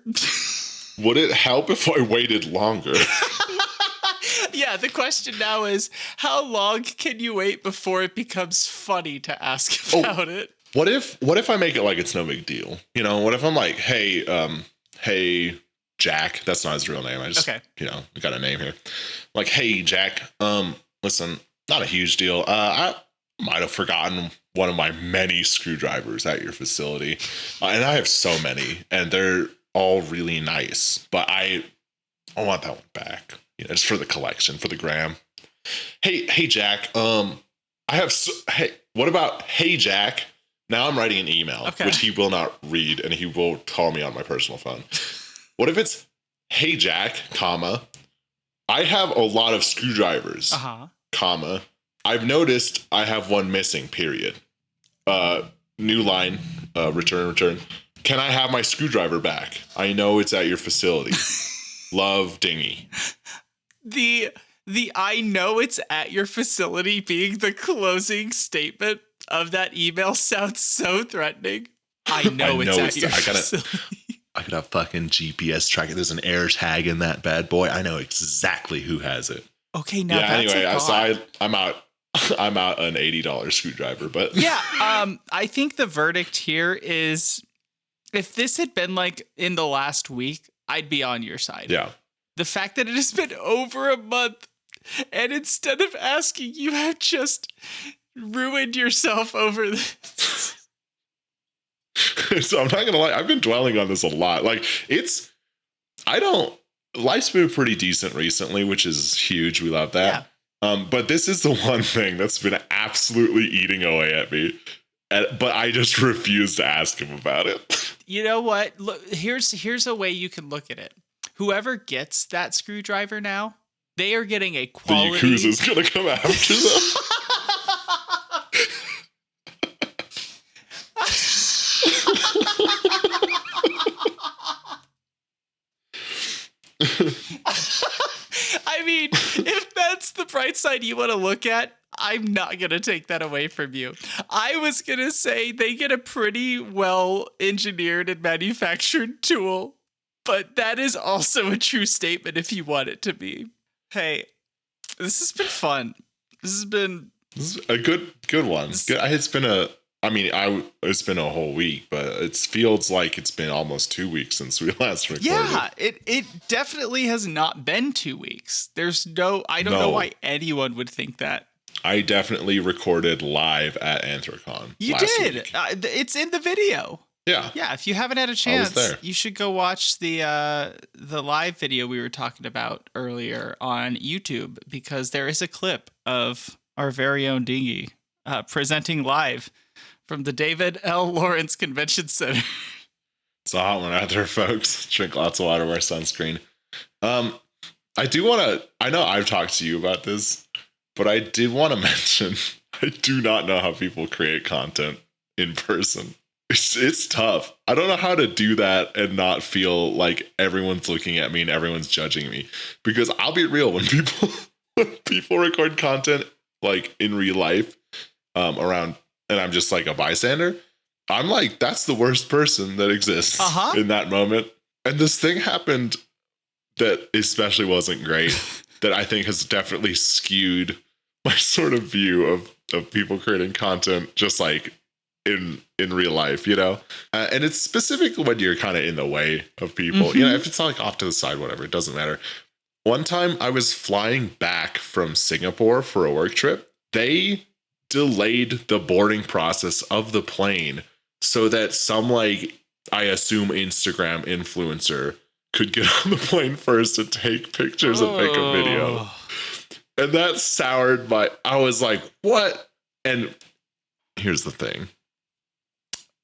Would it help if I waited longer? Yeah, the question now is, how long can you wait before it becomes funny to ask about it? What if I make it like it's no big deal? What if I'm like, hey, Jack, that's not his real name. I just, I got a name here. Like, hey, Jack, listen, not a huge deal. I might have forgotten one of my many screwdrivers at your facility. And I have so many, and they're all really nice, but I want that one back. Just for the collection, for the gram. Hey, Jack, what about, hey, Jack? Now I'm writing an email, which he will not read, and he will call me on my personal phone. What if it's, hey, Jack, comma, I have a lot of screwdrivers, comma, I've noticed I have one missing, period. New line, return. Can I have my screwdriver back? I know it's at your facility. Love, Dingy. The I know it's at your facility being the closing statement of that email sounds so threatening. I know it's at your facility. I could have fucking GPS tracking. There's an air tag in that bad boy. I know exactly who has it. Okay, now that's anyway, so I'm out. I'm out an $80 screwdriver, but yeah. I think the verdict here is, if this had been like in the last week, I'd be on your side. Yeah. The fact that it has been over a month, and instead of asking, you have just ruined yourself over this. So I'm not gonna lie, I've been dwelling on this a lot. Like life's been pretty decent recently, which is huge. We love that. Yeah. But this is the one thing that's been absolutely eating away at me. But I just refuse to ask him about it. You know what? Look, here's a way you can look at it. Whoever gets that screwdriver now, they are getting a quality. The Yakuza's gonna come after them. I mean, if that's the bright side you want to look at, I'm not going to take that away from you. I was going to say they get a pretty well engineered and manufactured tool, but that is also a true statement if you want it to be. Hey, this has been fun. This is a good one. It's been a whole week, but it feels like it's been almost 2 weeks since we last recorded. Yeah, it definitely has not been 2 weeks. I don't know why anyone would think that. I definitely recorded live at Anthrocon. You did. It's in the video. Yeah. Yeah. If you haven't had a chance, you should go watch the live video we were talking about earlier on YouTube, because there is a clip of our very own Dingy presenting live from the David L. Lawrence Convention Center. It's a hot one out there, folks. Drink lots of water, wear sunscreen. I do want to. I know I've talked to you about this, but I did want to mention I do not know how people create content in person. It's tough. I don't know how to do that and not feel like everyone's looking at me and everyone's judging me. Because I'll be real, when people record content like in real life around, and I'm just like a bystander, I'm like, that's the worst person that exists in that moment. And this thing happened that especially wasn't great, that I think has definitely skewed my sort of view of people creating content just like in real life, you know? And it's specifically when you're kind of in the way of people. Mm-hmm. You know, if it's like off to the side, whatever, it doesn't matter. One time I was flying back from Singapore for a work trip. They delayed the boarding process of the plane so that some, like, I assume Instagram influencer could get on the plane first and take pictures and make a video. And that soured I was like, what? And here's the thing.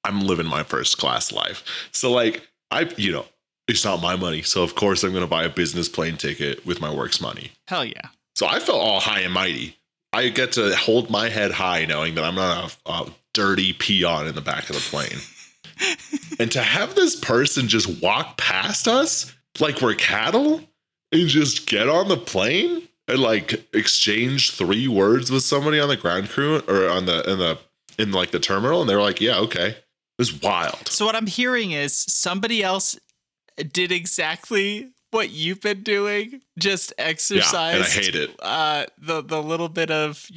I'm living my first class life. So like, it's not my money. So of course I'm going to buy a business plane ticket with my work's money. Hell yeah. So I felt all high and mighty. I get to hold my head high knowing that I'm not a dirty peon in the back of the plane. And to have this person just walk past us like we're cattle and just get on the plane and like exchange 3 words with somebody on the ground crew or in like the terminal, and they were like, yeah, okay. It was wild. So what I'm hearing is somebody else did exactly what you've been doing, just exercised. Yeah, and I hate it. The little bit of,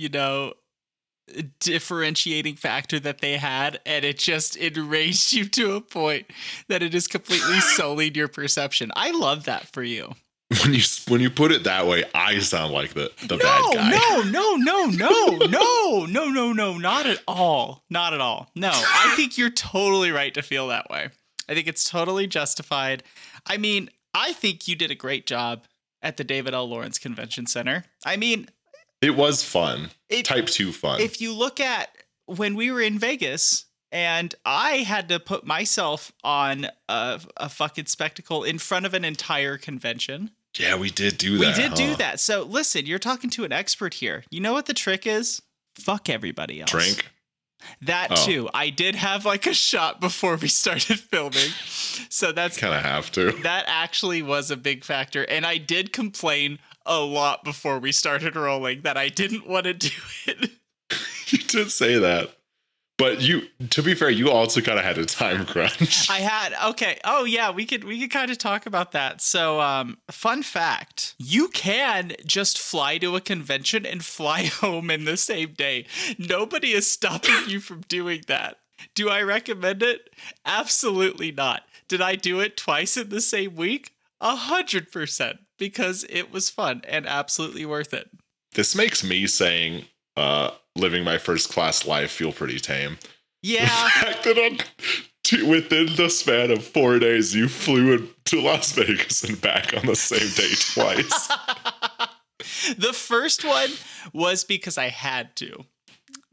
differentiating factor that they had, and it just enraged you to a point that it is completely sullied your perception. I love that for you. When you put it that way, I sound like the bad guy. No, not at all. Not at all. No, I think you're totally right to feel that way. I think it's totally justified. I mean, I think you did a great job at the David L. Lawrence Convention Center. I mean, it was fun. Type 2 fun. If you look at when we were in Vegas and I had to put myself on a fucking spectacle in front of an entire convention. Yeah, we did do that. We did do that. So listen, you're talking to an expert here. You know what the trick is? Fuck everybody else. Drink? That too. I did have like a shot before we started filming. So that's kind of have to. That actually was a big factor. And I did complain a lot before we started rolling that I didn't want to do it. You did say that. But to be fair, you also kind of had a time crunch. I had. Okay. Oh yeah, we could kind of talk about that. So, fun fact, you can just fly to a convention and fly home in the same day. Nobody is stopping you from doing that. Do I recommend it? Absolutely not. Did I do it twice in the same week? 100%, because it was fun and absolutely worth it. This makes me saying, living my first class life feel pretty tame. Yeah. The fact that within the span of 4 days, you flew to Las Vegas and back on the same day twice. The first one was because I had to.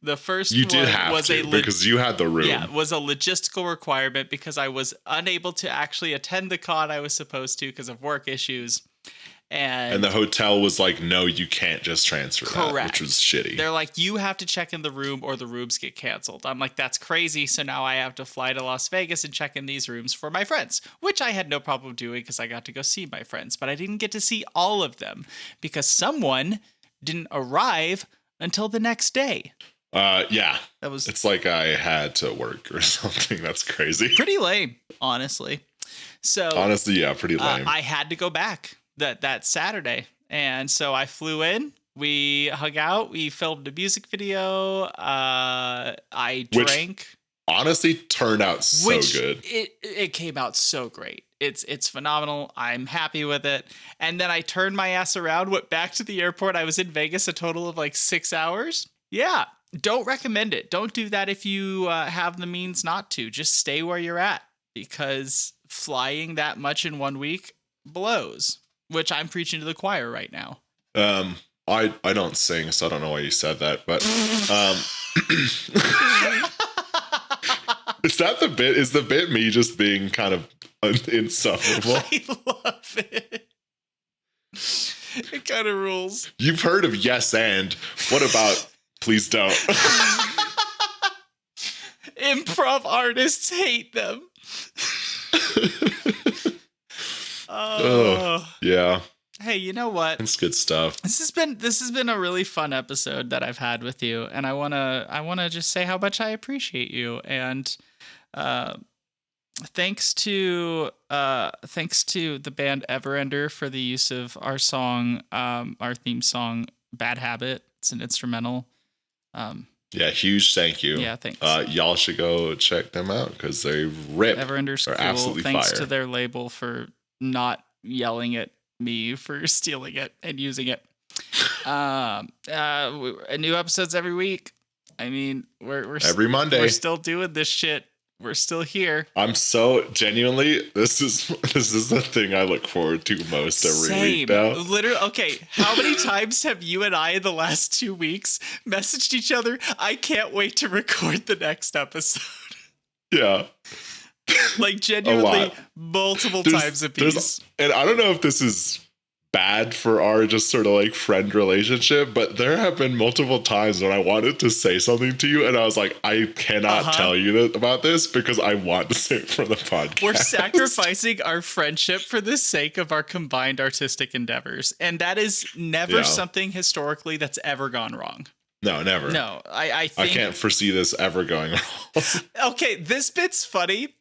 The first you one did have was to because you had the room. Yeah, it was a logistical requirement because I was unable to actually attend the con I was supposed to because of work issues. And the hotel was like, no, you can't just transfer that, which was shitty. They're like, you have to check in the room or the rooms get canceled. I'm like, that's crazy. So now I have to fly to Las Vegas and check in these rooms for my friends, which I had no problem doing because I got to go see my friends. But I didn't get to see all of them because someone didn't arrive until the next day. Yeah. It's like I had to work or something. That's crazy. Pretty lame, honestly. So honestly, yeah, pretty lame. I had to go back that Saturday. And so I flew in, we hung out, we filmed a music video. I drank. Which honestly turned out so good. It came out so great. It's phenomenal. I'm happy with it. And then I turned my ass around, went back to the airport. I was in Vegas a total of like 6 hours. Yeah. Don't recommend it. Don't do that if you have the means not to. Just stay where you're at because flying that much in 1 week blows, which I'm preaching to the choir right now. I don't sing, so I don't know why you said that, but is that the bit? Is the bit me just being kind of insufferable? I love it. It kind of rules. You've heard of yes and. What about please don't? Improv artists hate them. Yeah. Hey, you know what? It's good stuff. This has been a really fun episode that I've had with you, and I wanna just say how much I appreciate you. And thanks to the band Everender for the use of our song, our theme song, "Bad Habit." It's an instrumental. Yeah, huge thank you. Yeah, thanks. Y'all should go check them out because they rip. Everender's cool. Absolutely thanks fire. to their label for not yelling at me for stealing it and using it. New episodes every week. I mean, we're every Monday. We're still doing this shit. We're still here. I'm so genuinely. This is the thing I look forward to most every week now. Literally. Okay, how many times have you and I in the last 2 weeks messaged each other? I can't wait to record the next episode. Yeah. Like genuinely multiple times a piece. And I don't know if this is bad for our just sort of like friend relationship, but there have been multiple times when I wanted to say something to you and I was like, I cannot tell you about this because I want to say it for the podcast. We're sacrificing our friendship for the sake of our combined artistic endeavors. And that is never something historically that's ever gone wrong. No, never. No, I think... I can't foresee this ever going wrong. Okay, this bit's funny.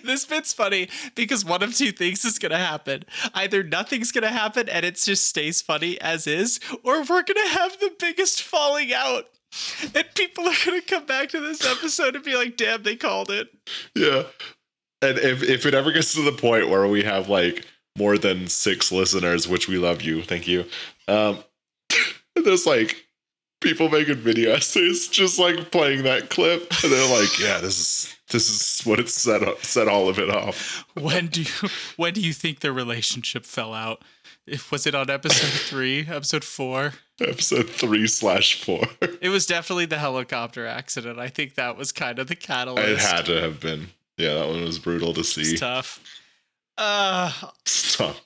This bit's funny because one of two things is going to happen. Either nothing's going to happen and it just stays funny as is, or we're going to have the biggest falling out. And people are going to come back to this episode and be like, damn, they called it. Yeah. And if it ever gets to the point where we have like more than 6 listeners, which we love you, thank you. There's like people making video essays just like playing that clip. And they're like, yeah, this is what it set all of it off. When do you think their relationship fell out? Was it on episode 3, episode 4? Episode 3/4. It was definitely the helicopter accident. I think that was kind of the catalyst. It had to have been. Yeah, that one was brutal to see. It's tough. It's tough.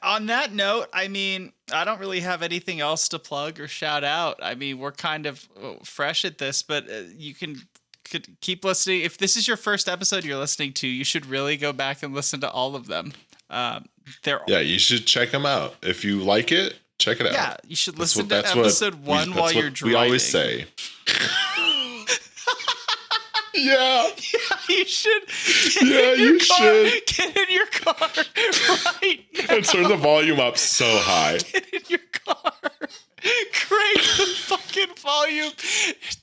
On that note, I mean, I don't really have anything else to plug or shout out. I mean, we're kind of fresh at this, but you could keep listening. If this is your first episode you're listening to, you should really go back and listen to all of them. You should check them out. If you like it, check it out. Yeah, you should listen to episode 1 while you're driving. We always say. Yeah. You should. Get in your car right now. And turn the volume up so high. Get in your car. Crank the fucking volume.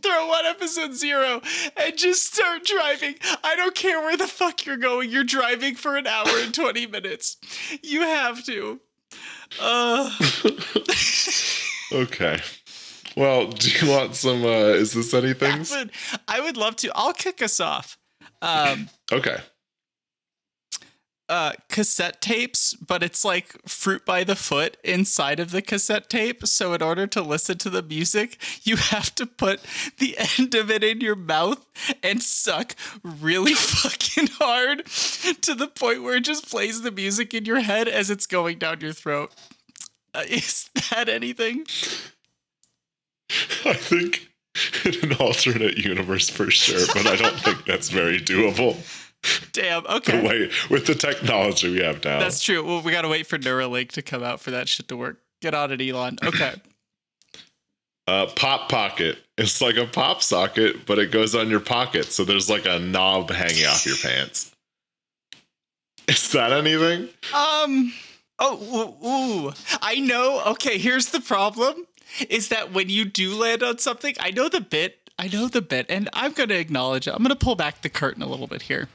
Throw on episode 0 and just start driving. I don't care where the fuck you're going. You're driving for an hour and 20 minutes. You have to. Okay. Well, do you want some, is this anything? I would love to. I'll kick us off. Okay. cassette tapes, but it's like fruit by the foot inside of the cassette tape. So in order to listen to the music, you have to put the end of it in your mouth and suck really fucking hard to the point where it just plays the music in your head as it's going down your throat. Is that anything? I think in an alternate universe for sure, but I don't think that's very doable. Damn, okay. Wait, with the technology we have now. That's true. Well, we gotta wait for Neuralink to come out for that shit to work. Get on it, Elon. Okay. Pop pocket. It's like a pop socket, but it goes on your pocket, so there's like a knob hanging off your pants. Is that anything? Ooh. I know. Okay, here's the problem. Is that when you do land on something, I know the bit, and I'm going to acknowledge it. I'm going to pull back the curtain a little bit here.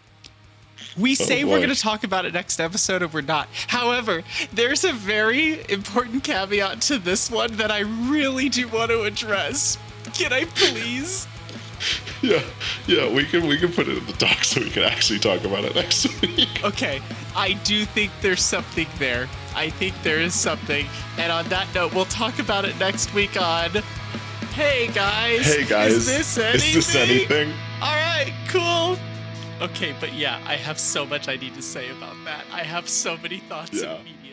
We say we're going to talk about it next episode, and we're not. However, there's a very important caveat to this one that I really do want to address. Can I please? Yeah, we can put it in the doc so we can actually talk about it next week. Okay, I do think there's something there. I think there is something. And on that note, we'll talk about it next week on Hey guys. Is this anything? All right, cool. Okay, but yeah, I have so much I need to say about that. I have so many thoughts immediately.